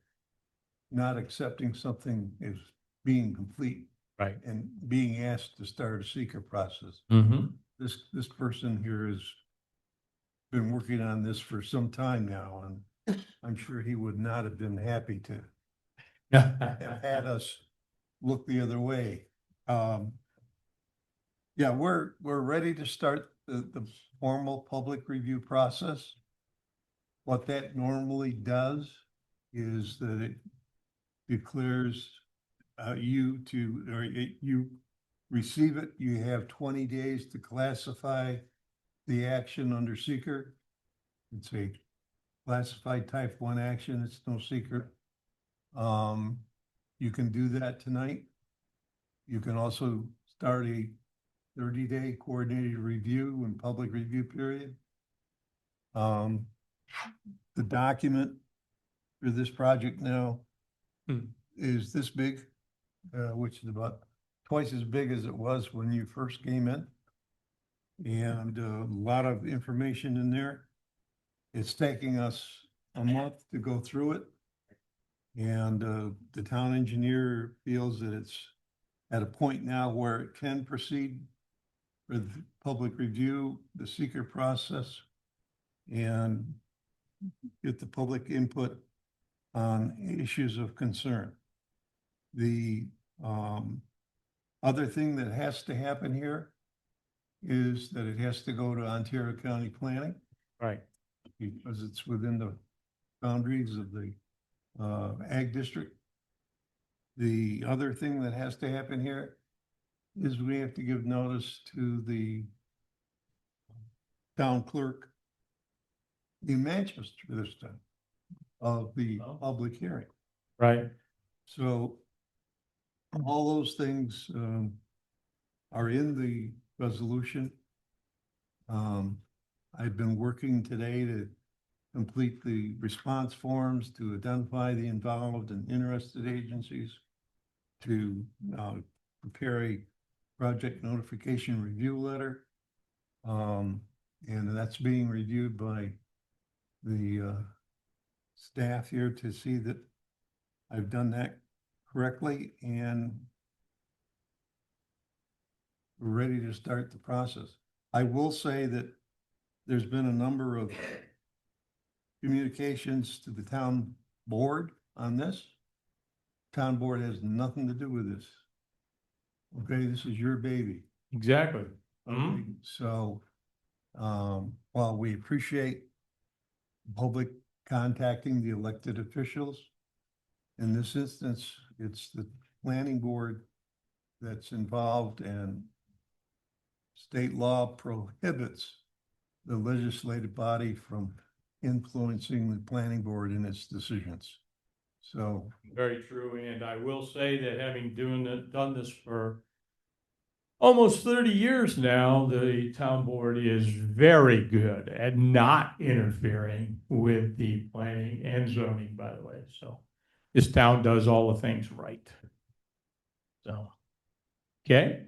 Not accepting something as being complete. Right. And being asked to start a seeker process. Mm-hmm. This person here has been working on this for some time now, and I'm sure he would not have been happy to have had us look the other way. Yeah, we're ready to start the formal public review process. What that normally does is that it declares you receive it, you have 20 days to classify the action under seeker. It's a classified type 1 action, it's no secret. You can do that tonight. You can also start a 30-day coordinated review and public review period. The document for this project now is this big, which is about twice as big as it was when you first came in. And a lot of information in there. It's taking us a month to go through it. And the town engineer feels that it's at a point now where it can proceed with public review, the seeker process, and get the public input on issues of concern. The other thing that has to happen here is that it has to go to Ontario County Planning. Right. Because it's within the boundaries of the ag district. The other thing that has to happen here is we have to give notice to the town clerk in Manchester this time of the public hearing. Right. So all those things are in the resolution. I've been working today to complete the response forms, to identify the involved and interested agencies, to prepare a project notification review letter. And that's being reviewed by the staff here to see that I've done that correctly, and we're ready to start the process. I will say that there's been a number of communications to the town board on this. Town board has nothing to do with this. Okay, this is your baby. Exactly. Okay, so while we appreciate public contacting the elected officials. In this instance, it's the planning board that's involved, and state law prohibits the legislative body from influencing the planning board in its decisions. So, Very true, and I will say that having done this for almost 30 years now, the town board is very good at not interfering with the planning and zoning, by the way, so this town does all the things right. So, okay?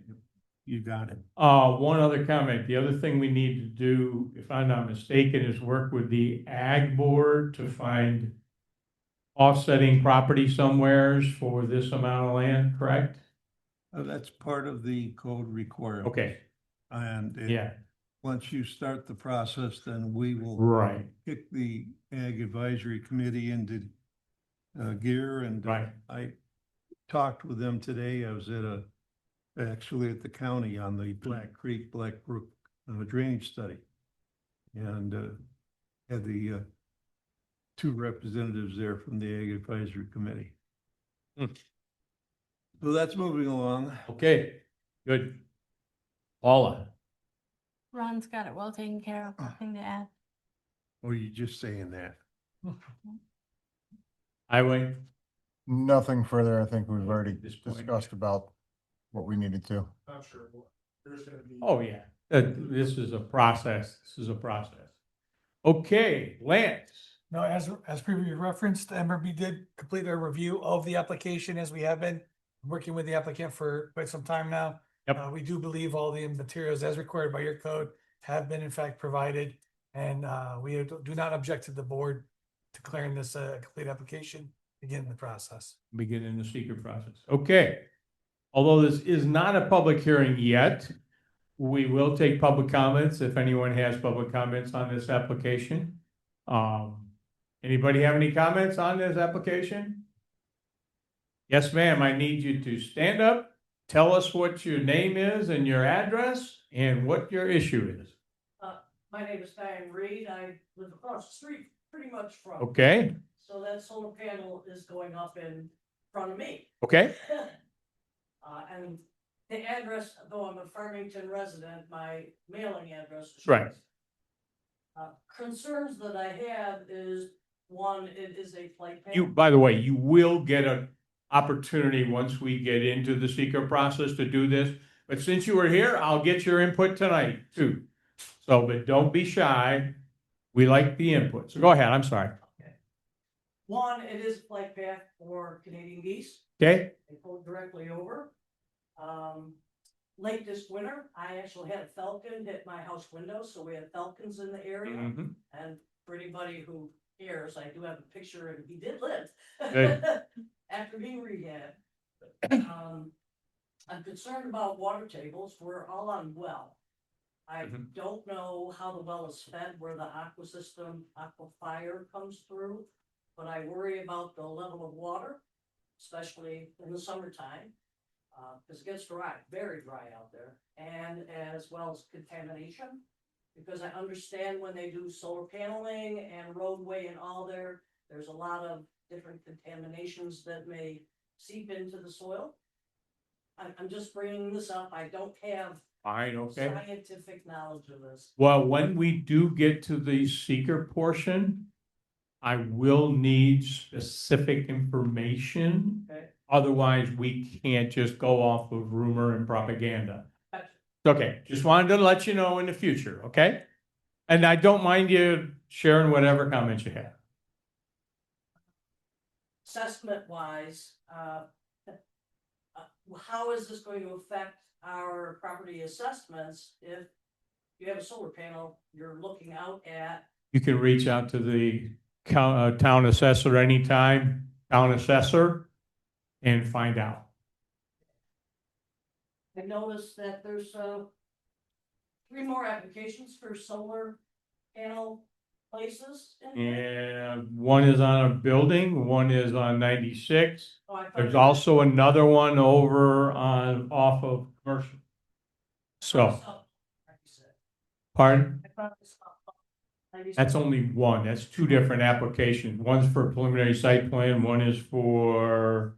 you got it. One other comment. The other thing we need to do, if I'm not mistaken, is work with the ag board to find offsetting property somewheres for this amount of land, correct? That's part of the code requirement. Okay, And yeah, once you start the process, then we will right, kick the Ag Advisory Committee into gear. And right. I talked with them today. I was actually at the county on the Black Creek, Black Brook drainage study. And had the two representatives there from the Ag Advisory Committee. So that's moving along. Okay, good. Paula, Ron's got it well taken care of. Nothing to add. Or are you just saying that? highway, Nothing further. I think we've already This point. discussed about what we needed to. Not sure, what- there's gonna be. oh yeah, this is a process, Okay, Lance, No, as previously referenced, MRB did complete a review of the application, as we have been working with the applicant for quite some time now. Yep. We do believe all the materials as required by your code have been in fact provided. And we do not object to the board declaring this a complete application, begin the process. beginning the secret process. Okay. Although this is not a public hearing yet, we will take public comments if anyone has public comments on this application. Anybody have any comments on this application? Yes, ma'am. I need you to stand up, tell us what your name is and your address and what your issue is. My name is Diane Reed. I live across the street pretty much from. Okay, So that solar panel is going up in front of me. okay, And the address, though I'm a Farmington resident, my mailing address is. Right. Concerns that I have is, one, it is a flight path. by the way, you will get an opportunity once we get into the secret process to do this. But since you were here, I'll get your input tonight too. So, but don't be shy. We like the input. So go ahead. I'm sorry. One, it is a flight path for Canadian geese. Okay? They flew directly over. Late this winter, I actually had a falcon hit my house window, so we had falcons in the area. Mhm. And for anybody who cares, I do have a picture, and he did live. Good. After being rehabbed. I'm concerned about water tables. We're all on well. I Mhm. don't know how the well is fed, where the aquifer comes through. But I worry about the level of water, especially in the summertime. Because it gets dry, very dry out there, and as well as contamination. Because I understand when they do solar paneling and roadway and all there, there's a lot of different contaminations that may seep into the soil. I'm just bringing this up. I don't have Fine, okay. scientific knowledge of this. Well, when we do get to the seeker portion, I will need specific information. Okay. Otherwise, we can't just go off of rumor and propaganda. Gotcha. Okay, just wanted to let you know in the future, okay? And I don't mind you sharing whatever comments you have. Assessment wise, how is this going to affect our property assessments if you have a solar panel you're looking out at? You can reach out to the town assessor anytime, town assessor, and find out. I noticed that there's 3 more applications for solar panel places. in here. And one is on a building, one is on 96. Oh, I thought There's you- also another one over on, off of commercial. So, Oh, like you said. pardon? I thought this- That's only one. That's two different applications. One's for preliminary site plan, one is for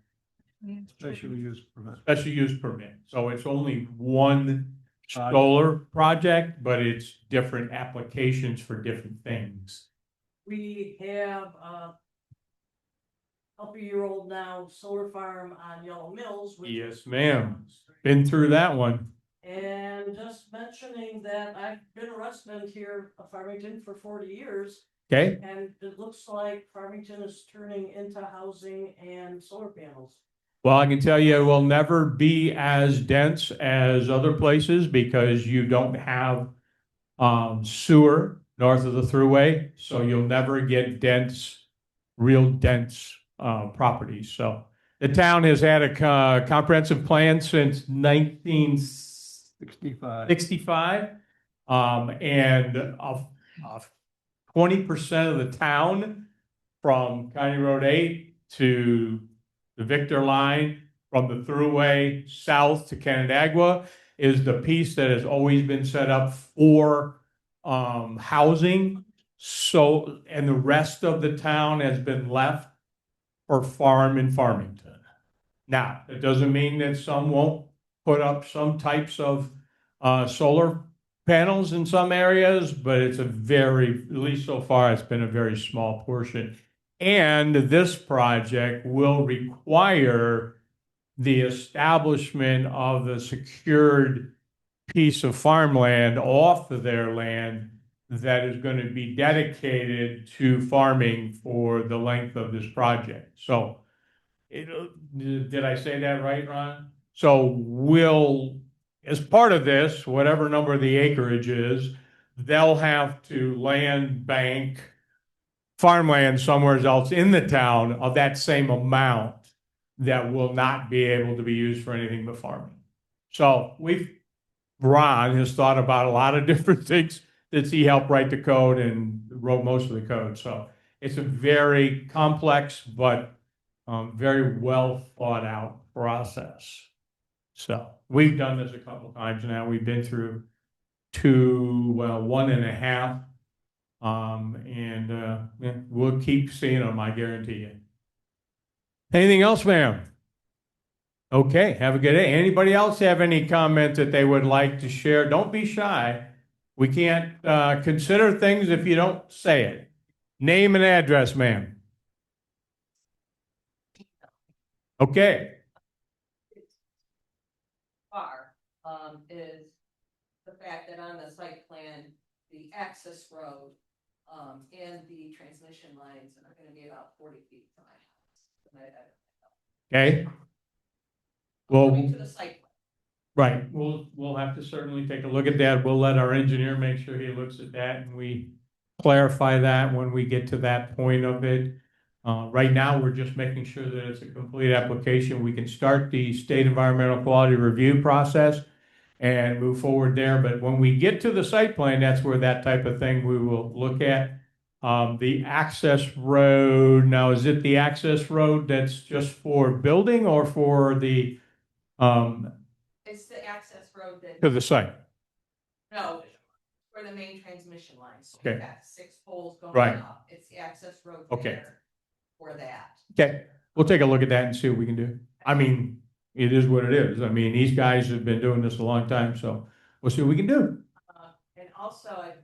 Special use permit. special use permit. So it's only one solar project, but it's different applications for different things. We have couple-year-old now solar farm on Yellow Mills. which- Yes, ma'am. Been through that one. And just mentioning that I've been a resident here of Farmington for 40 years. Okay? And it looks like Farmington is turning into housing and solar panels. Well, I can tell you it will never be as dense as other places because you don't have sewer north of the thruway, so you'll never get real dense properties. So the town has had a comprehensive plan since 1965, 65. and of 20% of the town from County Road 8 to the Victor line, from the thruway south to Canandaigua, is the piece that has always been set up for housing. So, and the rest of the town has been left for farm in Farmington. Now, it doesn't mean that some won't put up some types of solar panels in some areas, but it's at least so far, it's been a very small portion. And this project will require the establishment of the secured piece of farmland off of their land that is going to be dedicated to farming for the length of this project. So, did I say that right, Ron? So as part of this, whatever number the acreage is, they'll have to land bank farmland somewhere else in the town of that same amount that will not be able to be used for anything but farming. So Ron has thought about a lot of different things since he helped write the code and wrote most of the code. So it's a very complex, but very well thought out process. So we've done this a couple times now. We've been through 1.5. Yeah, we'll keep seeing them, I guarantee you. Anything else, ma'am? Okay, have a good day. Anybody else have any comment that they would like to share? Don't be shy. We can't consider things if you don't say it. Name and address, ma'am. Okay. Far, is the fact that on the site plan, the access road, and the transmission lines are gonna be about 40 feet from my house. Okay. Well, According to the site plan. right. We'll have to certainly take a look at that. We'll let our engineer make sure he looks at that and we clarify that when we get to that point of it. Right now, we're just making sure that it's a complete application. We can start the state environmental quality review process and move forward there. But when we get to the site plan, that's where that type of thing we will look at. The access road, now is it the access road that's just for building or for the It's the access road that, to the site? no, for the main transmission lines. Okay. You've got 6 poles going Right. up. It's the access road Okay. there for that. Okay, we'll take a look at that and see what we can do. I mean, it is what it is. I mean, these guys have been doing this a long time, so we'll see what we can do. And also I've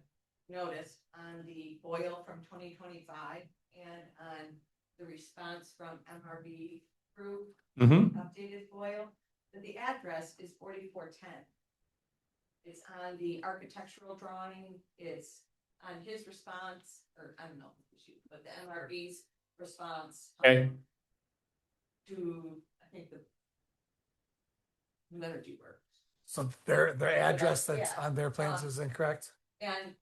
noticed on the oil from 2025 and on the response from MRB group, Mm-hmm. updated oil, that the address is 4410. It's on the architectural drawing, it's on his response, or I don't know, but the MRB's response. Okay. To, I think the energy work. So their address that's Yeah. on their plans is incorrect. And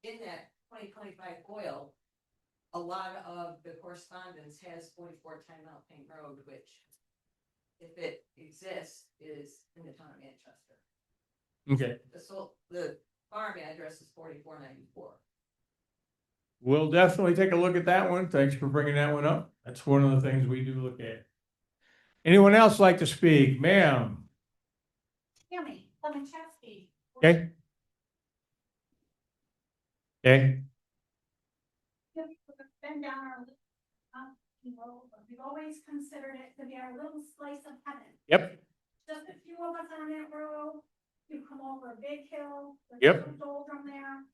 in that 2025 oil, a lot of the correspondence has 4410 Mount Paint Road, which, if it exists, is in the town of Manchester. Okay. The farm address is 4494. We'll definitely take a look at that one. Thanks for bringing that one up. That's one of the things we do look at. Anyone else like to speak? Ma'am? Tammy, Lemonchesky. Okay. Okay. been down our, we've always considered it to be our little slice of heaven. Yep, Just a few of us on that road, you come over a big hill, there's Yep. some doldrum there.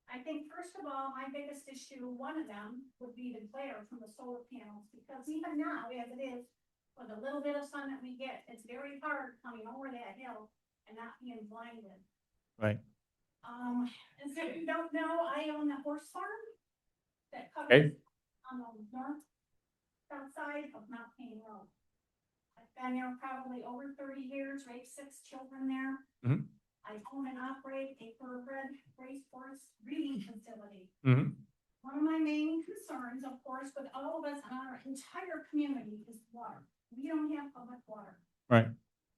I think first of all, my biggest issue, one of them, would be the glare from the solar panels, because even now, as it is, with a little bit of sun that we get, it's very hard coming over that hill and not being blinded. right. And so if you don't know, I own a horse farm that Okay. covers on the north south side of Mount Payne Road. I've been there probably over 30 years, raised 6 children there. Mhm. I own and operate a thoroughbred racehorse breeding facility. Mhm. One of my main concerns, of course, with all of us in our entire community is water. We don't have public water. Right.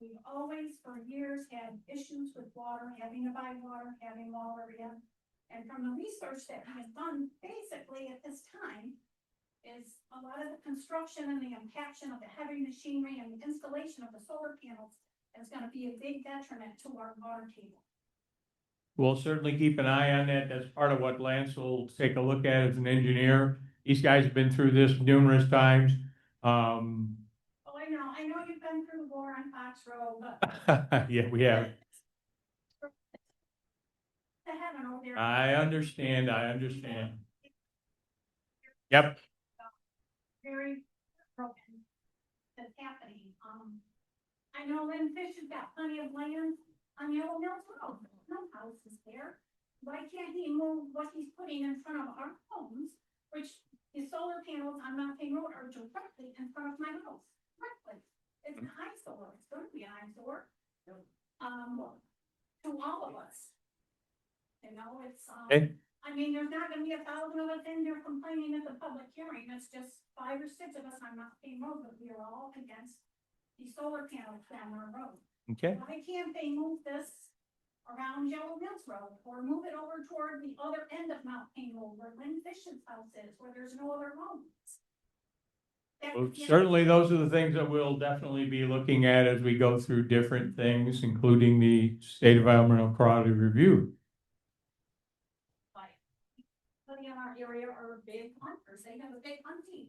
We've always, for years, had issues with water, having to buy water, having malaria. And from the research that we have done, basically at this time, is a lot of the construction and the impaction of the heavy machinery and the installation of the solar panels is gonna be a big detriment to our water table. We'll certainly keep an eye on that. That's part of what Lance will take a look at as an engineer. These guys have been through this numerous times. Oh, I know you've been through the war on Fox Road, but Yeah, we have. to heaven over there. I understand. Yep. Very broken that's happening. I know Lynn Fish has got plenty of land on Yellow Mills Road, no houses there. Why can't he move what he's putting in front of our homes, which the solar panels on Mount Payne Road are directly in front of my house, directly. It's an eyesore, it's gonna be an eyesore. To all of us. You know, it's, Okay. I mean, there's not gonna be 1,000 of us in there complaining at the public hearing, it's just 5 or 6 of us on Mount Payne Road, but we are all against the solar panels down our road. Okay. Why can't they move this around Yellow Mills Road, or move it over toward the other end of Mount Payne Road, where Lynn Fish's house is, where there's no other homes? That Well, could be- certainly those are the things that we'll definitely be looking at as we go through different things, including the State Environmental Quality Review. Plenty in our area are big hunters, they have a big hunting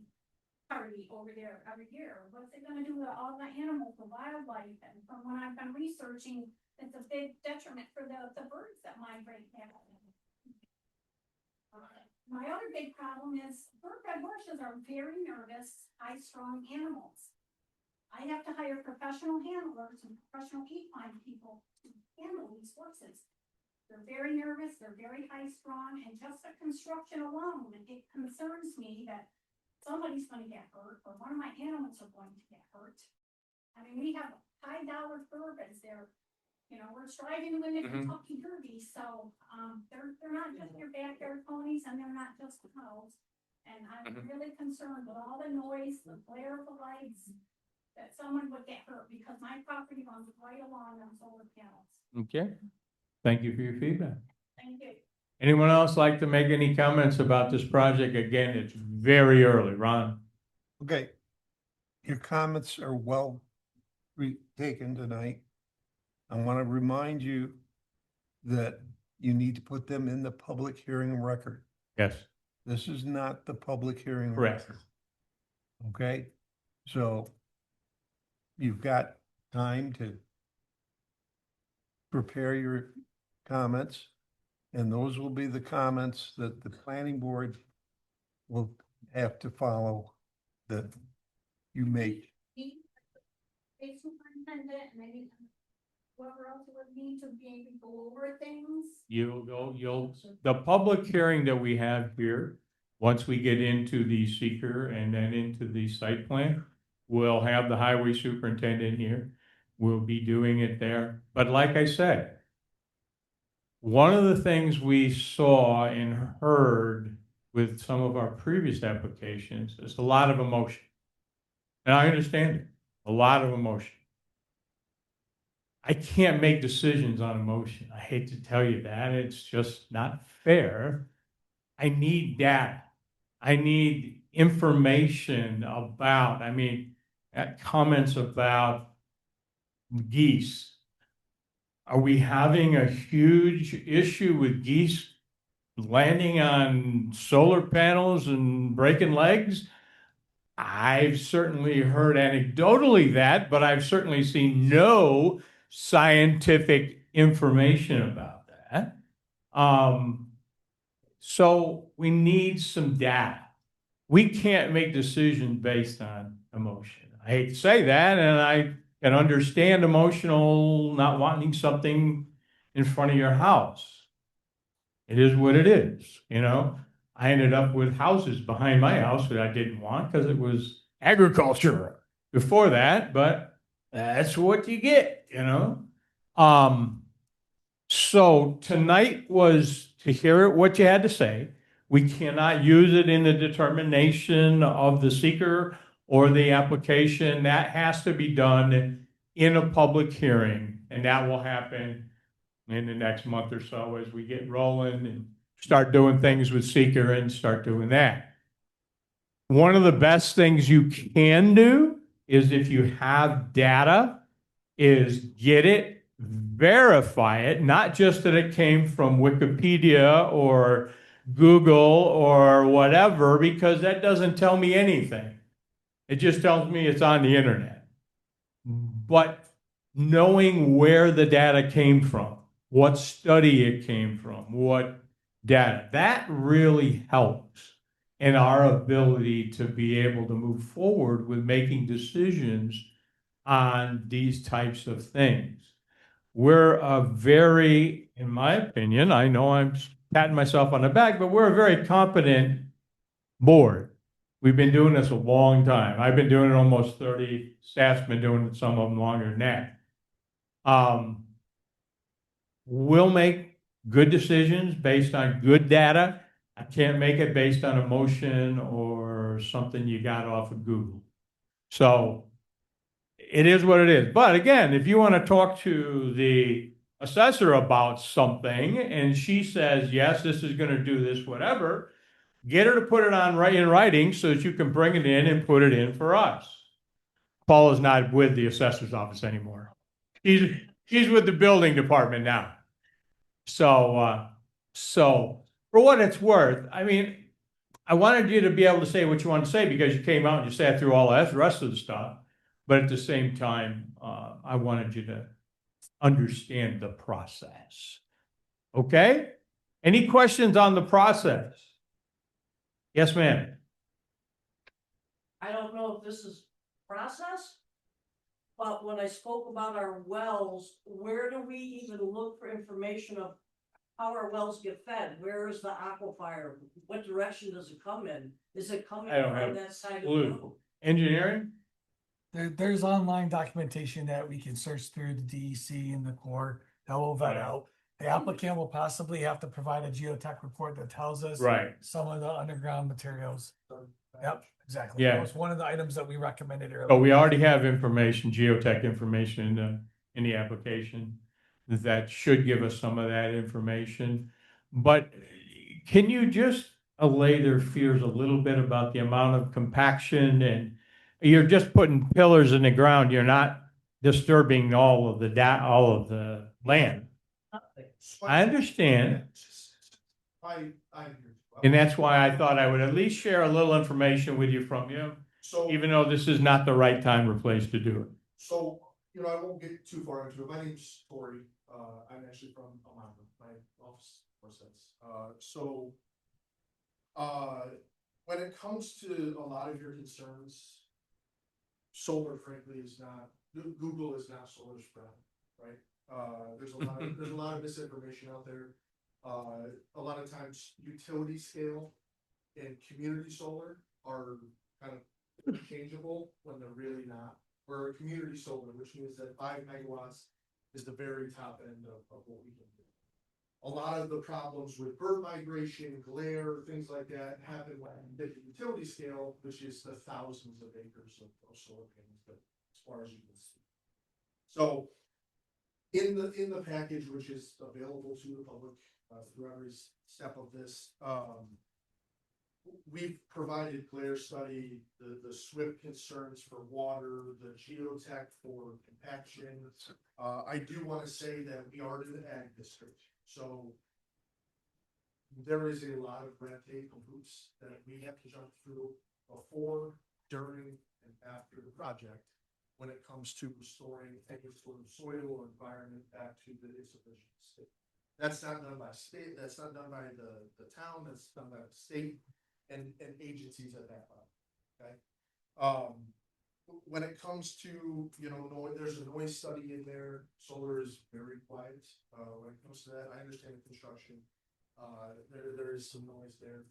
party over there every year. What's it gonna do to all the animals, the wildlife, and from what I've been researching, it's a big detriment for the birds that migrate there. My other big problem is thoroughbred horses are very nervous, high-strung animals. I have to hire professional handlers and professional equine people to handle these horses. They're very nervous, they're very high-strung, and just the construction alone, it concerns me that somebody's gonna get hurt, or one of my animals are going to get hurt. I mean, we have high-dollar thoroughbreds there. You know, we're striving to win the Kentucky Derby, so, they're not just your backyard ponies, and they're not just cows. And I'm really concerned with all the noise, the glare of the lights, that someone would get hurt, because my property runs right along them solar panels. Okay. Thank you for your feedback. Thank you. Anyone else like to make any comments about this project? Again, it's very early. Ron? Okay. Your comments are well taken tonight. I want to remind you that you need to put them in the public hearing record. Yes. This is not the public hearing Correct. record. Okay, so you've got time to prepare your comments, and those will be the comments that the planning board will have to follow that you make. A superintendent, maybe whoever else would need to be able to go over things. The public hearing that we have here, once we get into the seeker and then into the site plan, we'll have the highway superintendent here. We'll be doing it there. But like I said, one of the things we saw and heard with some of our previous applications is a lot of emotion. And I understand it, a lot of emotion. I can't make decisions on emotion. I hate to tell you that. It's just not fair. I need data. I need information about, comments about geese. Are we having a huge issue with geese landing on solar panels and breaking legs. I've certainly heard anecdotally that, but I've certainly seen no scientific information about that. So we need some data. We can't make decisions based on emotion. I hate to say that, and I can understand emotional not wanting something in front of your house. It is what it is, you know. I ended up with houses behind my house that I didn't want because it was agriculture before that, but that's what you get, you know. So tonight was to hear what you had to say. We cannot use it in the determination of the seeker or the application. That has to be done in a public hearing, and that will happen in the next month or so as we get rolling and start doing things with seeker and start doing that. One of the best things you can do is if you have data, is get it, verify it, not just that it came from Wikipedia or Google or whatever, because that doesn't tell me anything. It just tells me it's on the internet. But knowing where the data came from, what study it came from, what data, that really helps in our ability to be able to move forward with making decisions on these types of things. We're a very, in my opinion, I know I'm patting myself on the back, but we're a very competent board. We've been doing this a long time. I've been doing it almost 30. Staff's been doing it, some of them longer than that. We'll make good decisions based on good data. I can't make it based on emotion or something you got off of Google. So it is what it is. But again, if you want to talk to the assessor about something and she says, yes, this is going to do this, whatever, get her to put it on in writing so that you can bring it in and put it in for us. Paula's not with the assessor's office anymore. She's with the building department now. So for what it's worth, I mean, I wanted you to be able to say what you want to say because you came out and you sat through all the rest of the stuff. But at the same time, I wanted you to understand the process. Okay? Any questions on the process? Yes, ma'am. I don't know if this is process, but when I spoke about our wells, where do we even look for information of how our wells get fed? Where is the aquifer? What direction does it come in? Is it coming I don't have from that side of the clue. road? Engineering? There's online documentation that we can search through the DEC and the Corps that will vet out. The applicant will possibly have to provide a geotech report that tells us Right. some of the underground materials. Yep, exactly. Yeah. That was one of the items that we recommended earlier. But we already have information, geotech information in the application that should give us some of that information. But can you just allay their fears a little bit about the amount of compaction and you're just putting pillars in the ground. You're not disturbing all of the land. I understand. And that's why I thought I would at least share a little information with you from you, So, even though this is not the right time or place to do it. so, you know, I won't get too far into it. My name's Tori. I'm actually from Alhambra. My office residence. When it comes to a lot of your concerns, solar frankly is not, Google is not solar's friend, right? There's a lot of misinformation out there. A lot of times utility scale and community solar are kind of interchangeable when they're really not. We're a community solar, which means that 5 megawatts is the very top end of what we can do. A lot of the problems with bird migration, glare, things like that happen when you hit the utility scale, which is the thousands of acres of solar panels, but as far as you can see. So in the package, which is available to the public through every step of this, we've provided glare study, the SWIP concerns for water, the geotech for compaction. I do want to say that we are in an ag district, so there is a lot of red tape and hoops that we have to jump through before, during, and after the project when it comes to restoring any sort of soil or environment back to its original state. That's not done by state, that's not done by the town, that's done by the state and agencies at that level, okay? When it comes to, there's a noise study in there, solar is very quiet, when it comes to that, I understand construction. There is some noise there.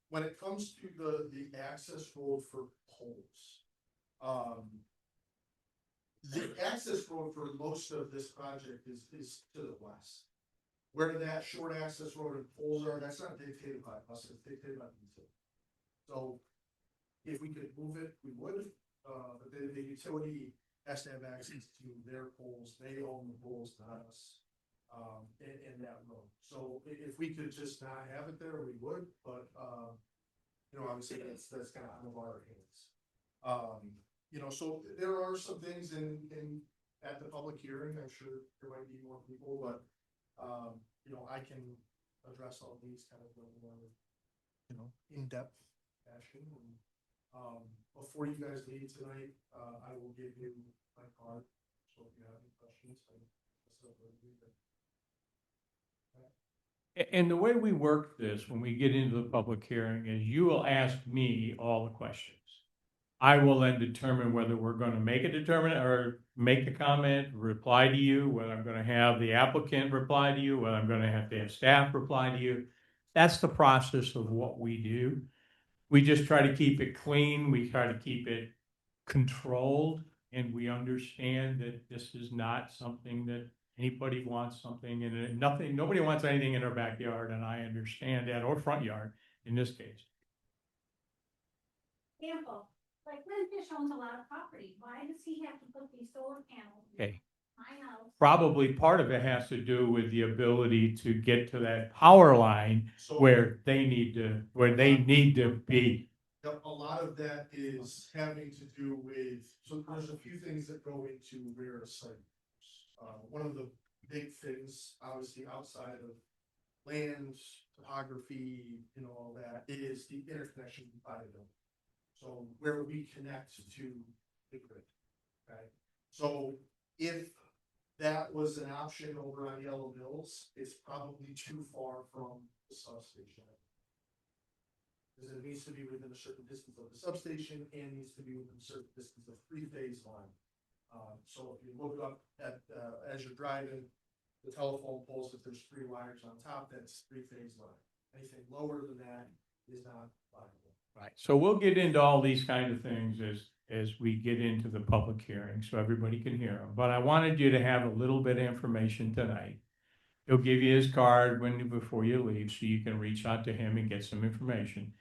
When it comes to the access road for poles, the access road for most of this project is to the west. Where that short access road and poles are, that's not dictated by us, it's dictated by the utility. So if we could move it, we would, but the utility has to have access to their poles, they own the poles, not us. In that road. So if we could just not have it there, we would, but, obviously that's kind of out of our hands. So there are some things at the public hearing, I'm sure there might be more people, but, I can address all these kind of, in-depth fashion. And, before you guys leave tonight, I will give you my card, so if you have any questions, And the way we work this, when we get into the public hearing, is you will ask me all the questions. I will then determine whether we're going to make a determinant or make a comment, reply to you, whether I'm going to have the applicant reply to you, whether I'm going to have staff reply to you. That's the process of what we do. We just try to keep it clean. We try to keep it controlled, and we understand that this is not something that anybody wants something in it. Nobody wants anything in their backyard, and I understand that, or front yard in this case. Example, like Windfish owns a lot of property. Why does he have to put these solar panels? Okay. in my house? Probably part of it has to do with the ability to get to that power line where they need to be. A lot of that is having to do with, so there's a few things that go into where a site is. One of the big things, obviously outside of land, topography, all that, is the interconnection by the building. So where we connect to the grid, okay? So if that was an option over on Yellow Mills, it's probably too far from the substation. Because it needs to be within a certain distance of the substation and needs to be within a certain distance of three-phase line. So if you look up at, as you're driving, the telephone poles, if there's 3 wires on top, that's three-phase line. Anything lower than that is not viable. Right. So we'll get into all these kind of things as we get into the public hearing, so everybody can hear them. But I wanted you to have a little bit of information tonight. He'll give you his card before you leave, so you can reach out to him and get some information.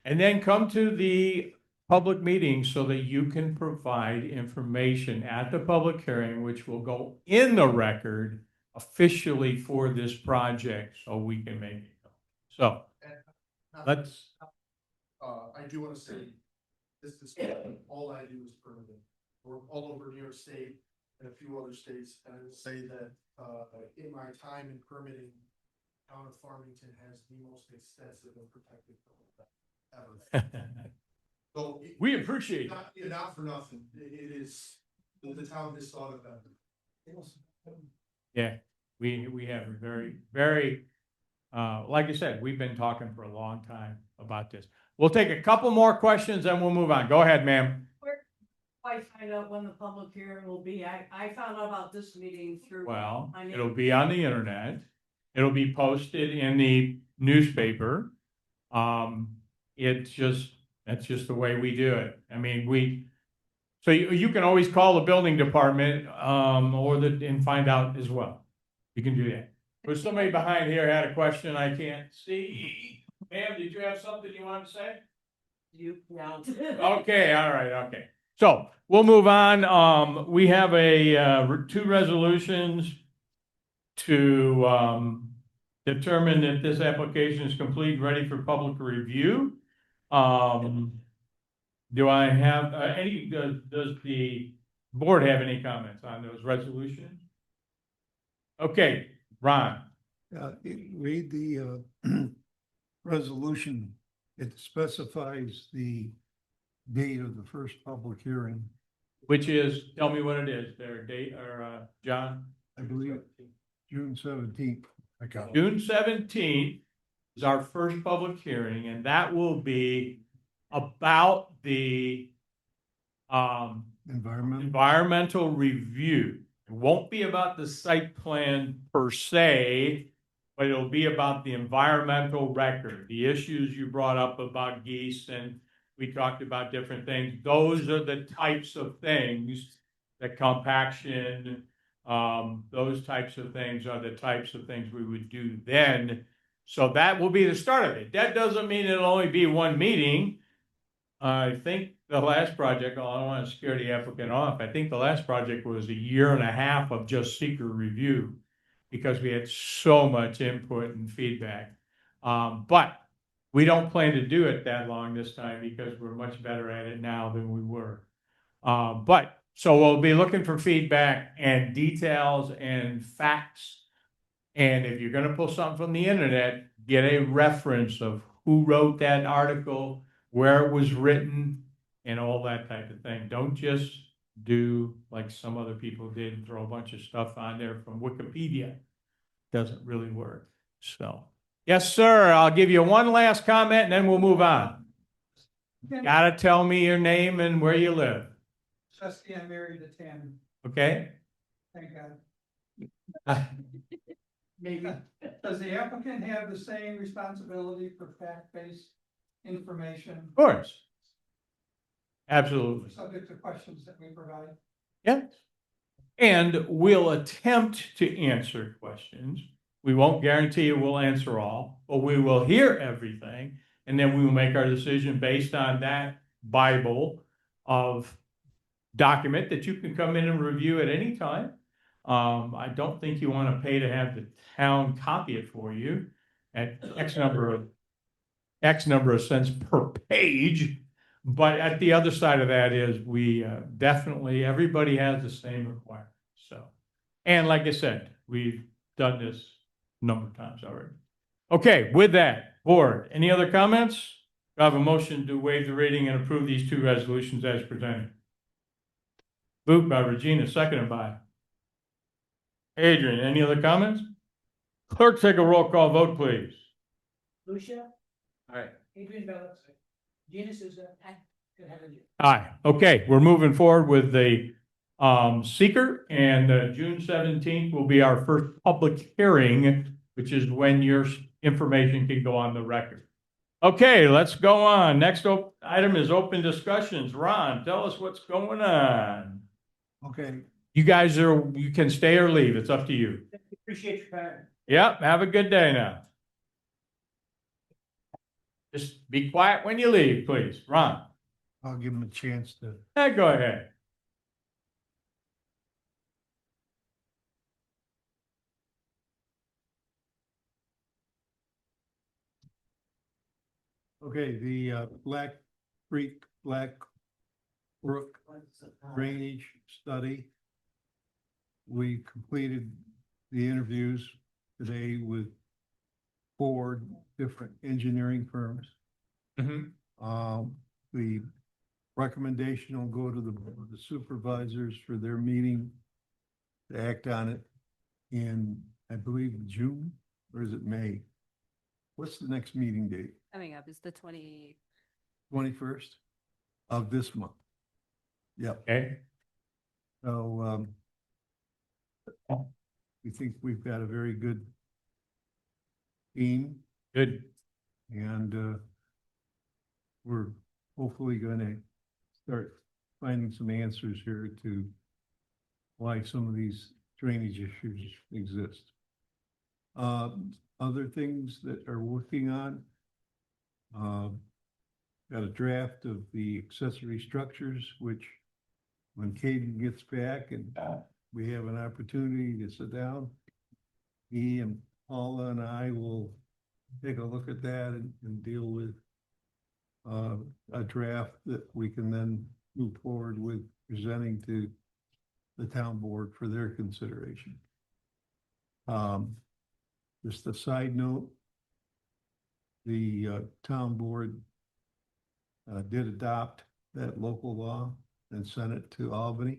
And then come to the public meeting so that you can provide information at the public hearing, which will go in the record officially for this project, so we can make it go. So let's. I do want to say, this is all I do is permitting. We're all over New York State and a few other states, and I will say that in my time in permitting, town of Farmington has the most extensive and protected ever. So we appreciate it. Not for nothing. It is the town has thought of that. Yeah, we have a very, very, like I said, we've been talking for a long time about this. We'll take a couple more questions and we'll move on. Go ahead, ma'am. I find out when the public hearing will be. I found out about this meeting through. Well, it'll be on the internet. It'll be posted in the newspaper. That's just the way we do it. I mean, so you can always call the building department, and find out as well. You can do that. There's somebody behind here had a question I can't see. Ma'am, did you have something you wanted to say? No. Okay, all right, okay. So we'll move on. We have 2 resolutions to determine that this application is complete and ready for public review. Do I have does the board have any comments on those resolutions? Okay, Ron. Read the resolution. It specifies the date of the first public hearing. Which is, tell me what it is, their date, or, John? I believe June 17th. I got it. June 17th is our first public hearing, and that will be about the environmental review. It won't be about the site plan per se, but it'll be about the environmental record, the issues you brought up about geese, and we talked about different things. Those are the types of things, the compaction, those types of things are the types of things we would do then. So that will be the start of it. That doesn't mean it'll only be one meeting. I think the last project, I don't want to scare the applicant off. I think the last project was 1.5 years of just seeker review because we had so much input and feedback. But we don't plan to do it that long this time because we're much better at it now than we were. But so we'll be looking for feedback and details and facts. And if you're going to pull something from the internet, get a reference of who wrote that article, where it was written, and all that type of thing. Don't just do like some other people did and throw a bunch of stuff on there from Wikipedia. Doesn't really work. So, yes, sir. I'll give you one last comment and then we'll move on. Gotta tell me your name and where you live. Trustee, I'm married to Tammy. Okay? Thank God. Maybe, does the applicant have the same responsibility for fact-based information? Of course. Absolutely. Subject to questions that we provide? Yeah. And we'll attempt to answer questions. We won't guarantee you we'll answer all, but we will hear everything. And then we will make our decision based on that Bible of document that you can come in and review at any time. I don't think you want to pay to have the town copy it for you at X number of cents per page. But at the other side of that is we definitely, everybody has the same requirements. So, and like I said, we've done this a number of times already. Okay, with that, board, any other comments? I have a motion to waive the reading and approve these two resolutions as presented. Moved by Regina, seconded by Adrian. Any other comments? Clerk, take a roll call vote, please. Lucia, All right. Adrian Bellis, Gina Souza, and Heather Jean. Aye. Okay, we're moving forward with the seeker, and June 17th will be our first public hearing, which is when your information can go on the record. Okay, let's go on. Next item is open discussions. Ron, tell us what's going on. Okay, You guys you can stay or leave. It's up to you. Appreciate your time. Yep, have a good day now. Just be quiet when you leave, please. Ron. I'll give him a chance to. Go ahead. Okay, the Black Creek, Black Brook drainage study. We completed the interviews today with 4 different engineering firms. The recommendation will go to the Board of Supervisors for their meeting to act on it in, I believe, June, or is it May? What's the next meeting date? Coming up is the 21st of this month. Yep. Okay. So, we think we've got a very good team, Good. and we're hopefully going to start finding some answers here to why some of these drainage issues exist. Other things that are working on, got a draft of the accessory structures, which when Caden gets back and we have an opportunity to sit down, he and Paula and I will take a look at that and deal with a draft that we can then move forward with presenting to the town board for their consideration. The Just a side note, the town board did adopt that local law and sent it to Albany.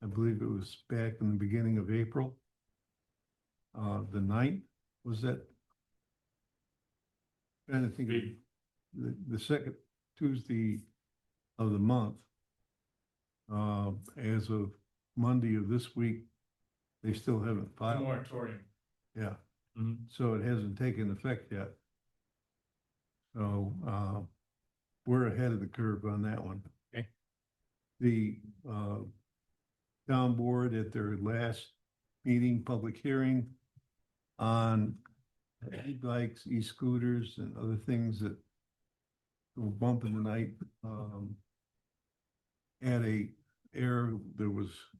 I believe it was back in the beginning of April. The 9th, was that? Trying to think of the second Tuesday of the month. As of Monday of this week, they still haven't filed. Moratorium. Yeah, Mhm. so it hasn't taken effect yet. So, we're ahead of the curve on that one. Okay. The, town board at their last meeting, public hearing on e-bikes, e-scooters and other things that will bump in the night, at there was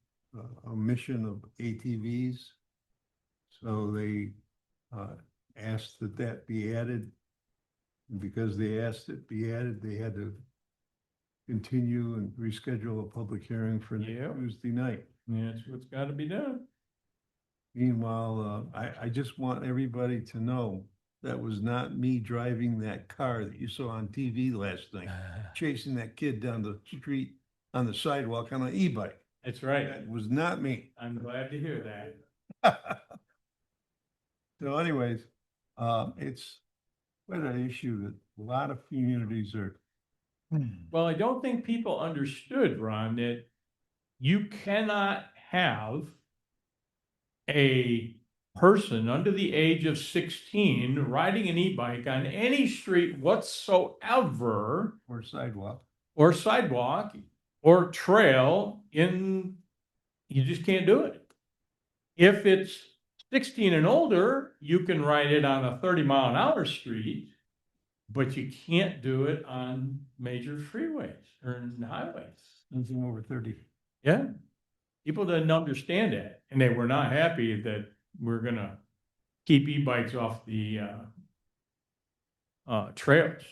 a mission of ATVs. So they asked that that be added. And because they asked it be added, they had to continue and reschedule a public hearing for Yep. Tuesday night. Yeah, that's what's gotta be done. Meanwhile, I just want everybody to know that was not me driving that car that you saw on TV last night, chasing that kid down the street on the sidewalk on an e-bike. That's right. That was not me. I'm glad to hear that. So anyways, it's quite an issue that a lot of communities are. Well, I don't think people understood, Ron, that you cannot have a person under the age of 16 riding an e-bike on any street whatsoever Or sidewalk. or trail you just can't do it. If it's 16 and older, you can ride it on a 30-mile-an-hour street, but you can't do it on major freeways or highways. Anything over 30. Yeah. People didn't understand that, and they were not happy that we're gonna keep e-bikes off the trails.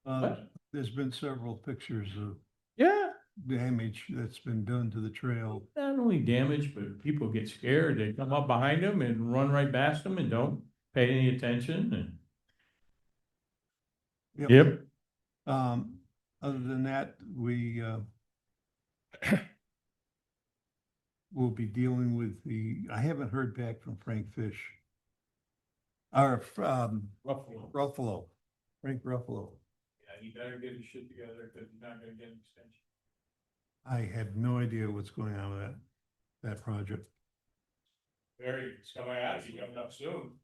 There's been several pictures of Yeah. damage that's been done to the trail. Not only damage, but people get scared. They come up behind them and run right past them and don't pay any attention and. Yep. Other than that, we will be dealing with I haven't heard back from Frank Fish. Or, Ruffalo, Frank Ruffalo. Yeah, you better get his shit together because you're not gonna get an extension. I have no idea what's going on with that project. It's coming out, it's coming up soon.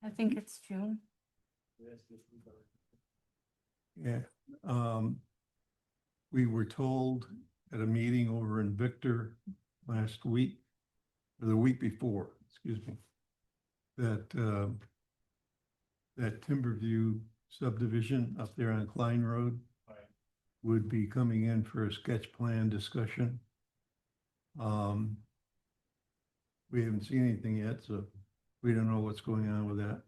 I think it's June. Yeah, we were told at a meeting over in Victor last week, or the week before, excuse me, that, that Timberview subdivision up there on Klein Road would be coming in for a sketch plan discussion. We haven't seen anything yet, so we don't know what's going on with that.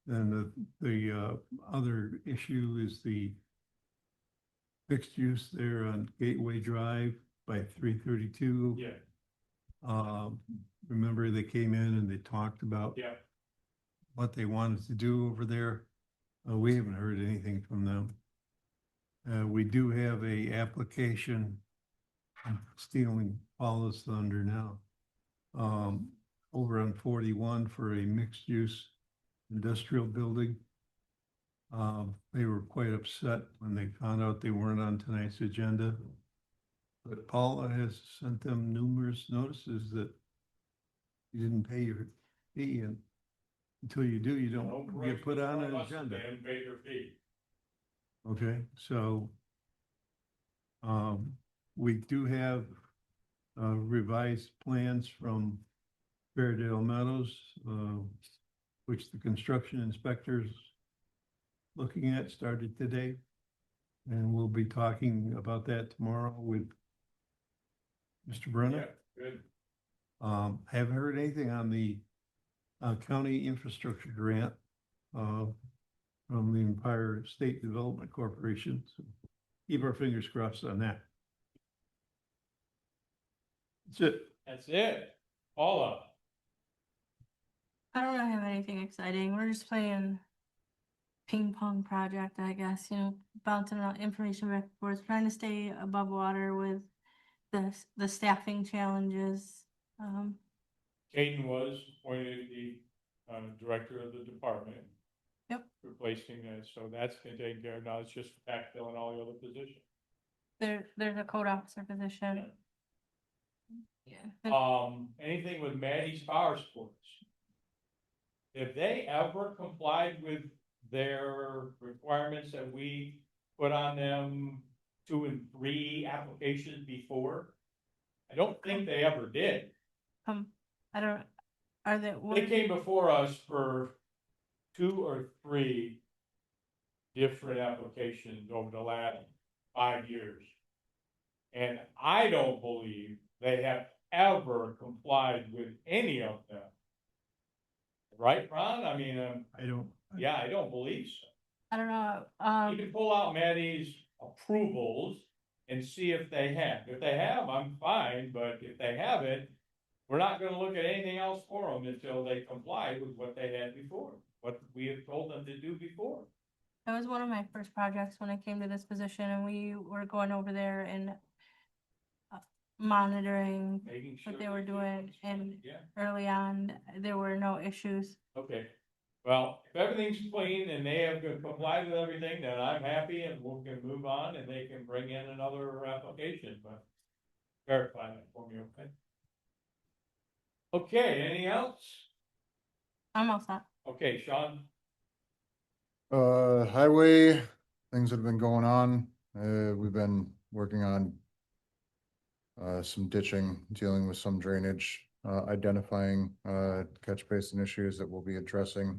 Then the other issue is the fixed use there on Gateway Drive by 332. Yeah. Remember they came in and they talked about what they wanted to do over there. We haven't heard anything from them. We do have a application, I'm stealing Paula's thunder now, over on 41 for a mixed use industrial building. They were quite upset when they found out they weren't on tonight's agenda. But Paula has sent them numerous notices that you didn't pay your fee, and until you do, you don't get put on an agenda. They haven't paid their fee. Okay, so we do have revised plans from Fairdale Meadows, which the construction inspectors looking at started today. And we'll be talking about that tomorrow with Mr. Brenner. Yeah, good. I haven't heard anything on the county infrastructure grant from the Empire State Development Corporation. So keep our fingers crossed on that. That's it. That's it. Paula. I don't really have anything exciting. We're just playing ping pong project, I guess, bouncing out information back and forth, trying to stay above water with the staffing challenges. Caden was appointed the director of the department. Yep. Replacing that, so that's been taken care of. Now it's just backfilling all the other positions. There's a code officer position. Yeah. Anything with Maddie's Power Sports? If they ever complied with their requirements that we put on them 2 and 3 applications before, I don't think they ever did. I don't, are they? They came before us for 2 or 3 different applications over the last 5 years. And I don't believe they have ever complied with any of them. Right, Ron? I mean, I don't. yeah, I don't believe so. I don't know. You can pull out Maddie's approvals and see if they have. If they have, I'm fine, but if they haven't, we're not gonna look at anything else for them until they comply with what they had before, what we have told them to do before. That was one of my first projects when I came to this position, and we were going over there and monitoring Making sure what they were do doing, what's and right. Yeah, early on, there were no issues. okay. Well, if everything's clean and they have complied with everything, then I'm happy and we can move on and they can bring in another application, but verify that for me, okay? Okay, anything else? I'm all set. Okay, Sean? Highway, things that have been going on, we've been working on some ditching, dealing with some drainage, identifying, catch basin issues that we'll be addressing.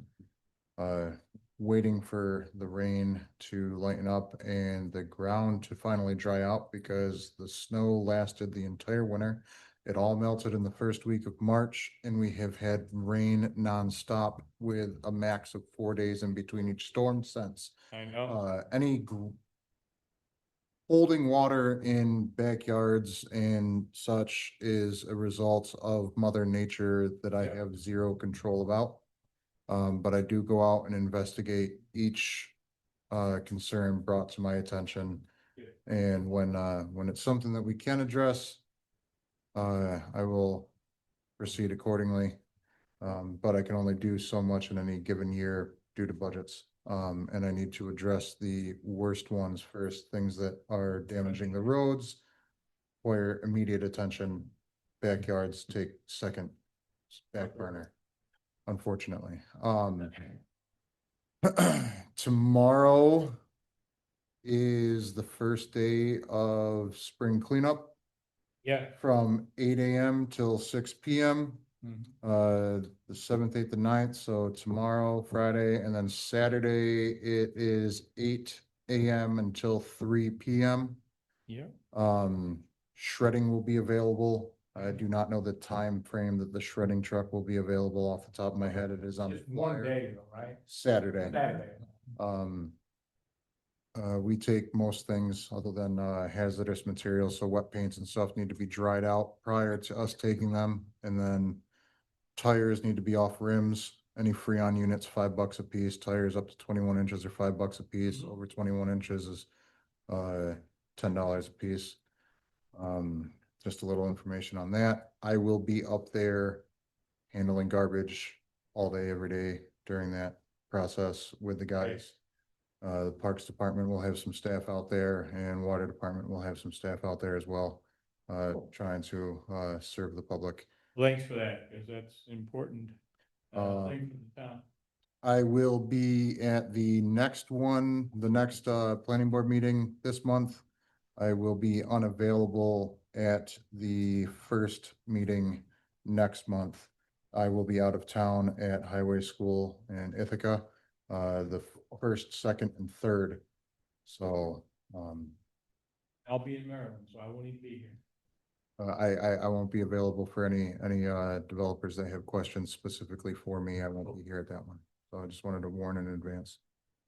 Waiting for the rain to lighten up and the ground to finally dry out because the snow lasted the entire winter. It all melted in the first week of March and we have had rain nonstop with a max of 4 days in between each storm since. I know. Holding water in backyards and such is a result of Mother Nature that I have zero control about. But I do go out and investigate each concern brought to my attention. And when it's something that we can address, I will proceed accordingly. But I can only do so much in any given year due to budgets. And I need to address the worst ones first, things that are damaging the roads, require immediate attention. Backyards take second back burner, unfortunately. Tomorrow is the first day of spring cleanup Yeah. from 8 AM till 6 PM. The 7th, 8th, and 9th, so tomorrow, Friday, and then Saturday, it is 8 AM until 3 PM. Yeah. Shredding will be available. I do not know the time frame that the shredding truck will be available off the top of my head. It is on the Just one flyer. day though, right? Saturday. Saturday. We take most things other than hazardous materials, so wet paints and stuff need to be dried out prior to us taking them, and then tires need to be off rims. Any Freon units, $5 a piece. Tires up to 21 inches are $5 a piece. Over 21 inches is $10 a piece. Just a little information on that. I will be up there handling garbage all day, every day during that process with the guys. The Parks Department will have some staff out there and Water Department will have some staff out there as well, trying to serve the public. Thanks for that, because that's important. Thing for the town. I will be at the next one, the next planning board meeting this month. I will be unavailable at the first meeting next month. I will be out of town at Highway School in Ithaca, the first, second, and third. So, I'll be in Maryland, so I won't even be here. I won't be available for any developers that have questions specifically for me. I won't be here at that one. So I just wanted to warn in advance.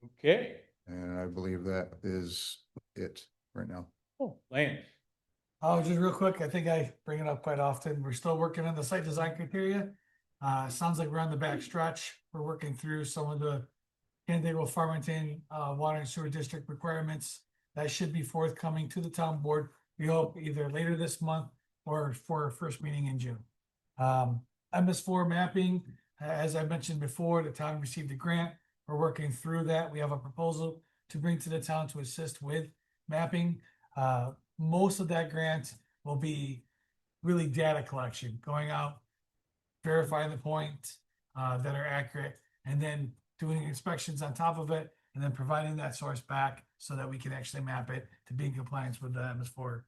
Okay. And I believe that is it right now. Oh, Lance. Oh, just real quick, I think I bring it up quite often. We're still working on the site design criteria. Sounds like we're on the back stretch. We're working through some of the Canandaigua Farmington, water and sewer district requirements. That should be forthcoming to the town board. We hope either later this month or for our first meeting in June. MS4 mapping, as I mentioned before, the town received a grant. We're working through that. We have a proposal to bring to the town to assist with mapping. Most of that grant will be really data collection, going out, verifying the points that are accurate, and then doing inspections on top of it, and then providing that source back so that we can actually map it to be in compliance with the MS4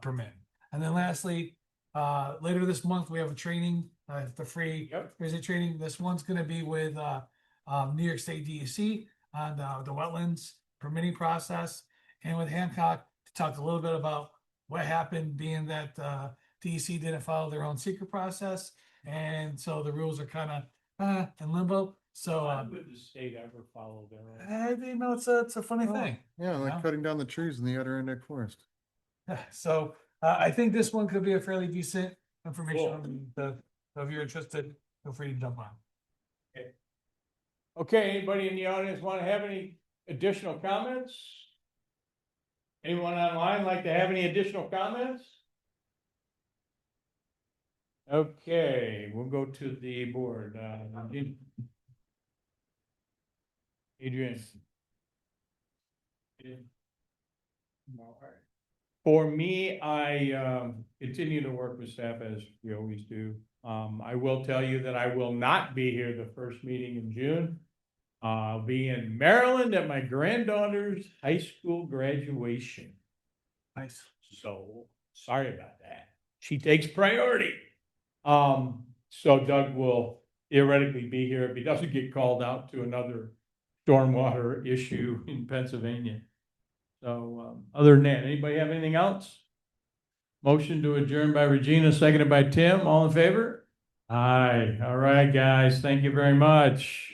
permit. And then lastly, later this month, we have a training, the free, there's a training. This one's gonna be with New York State DEC on the wetlands permitting process, and with Hancock to talk a little bit about what happened, being that DEC didn't follow their own secret process, and so the rules are kind of in limbo. So Why would the state ever follow their own? you know, it's a funny thing. Yeah, like Yeah. cutting down the trees in the Adirondack forest. So I think this one could be a fairly decent information. Cool. On so if you're interested, feel free to jump on. Okay, anybody in the audience want to have any additional comments? Anyone online like to have any additional comments? Okay, we'll go to the board. Adrian. For me, I continue to work with staff as we always do. I will tell you that I will not be here the first meeting in June. I'll be in Maryland at my granddaughter's high school graduation. Nice. So sorry about that. She takes priority. So Doug will theoretically be here if he doesn't get called out to another stormwater issue in Pennsylvania. So, other than that, anybody have anything else? Motion to adjourn by Regina, seconded by Tim. All in favor? Aye. All right, guys. Thank you very much.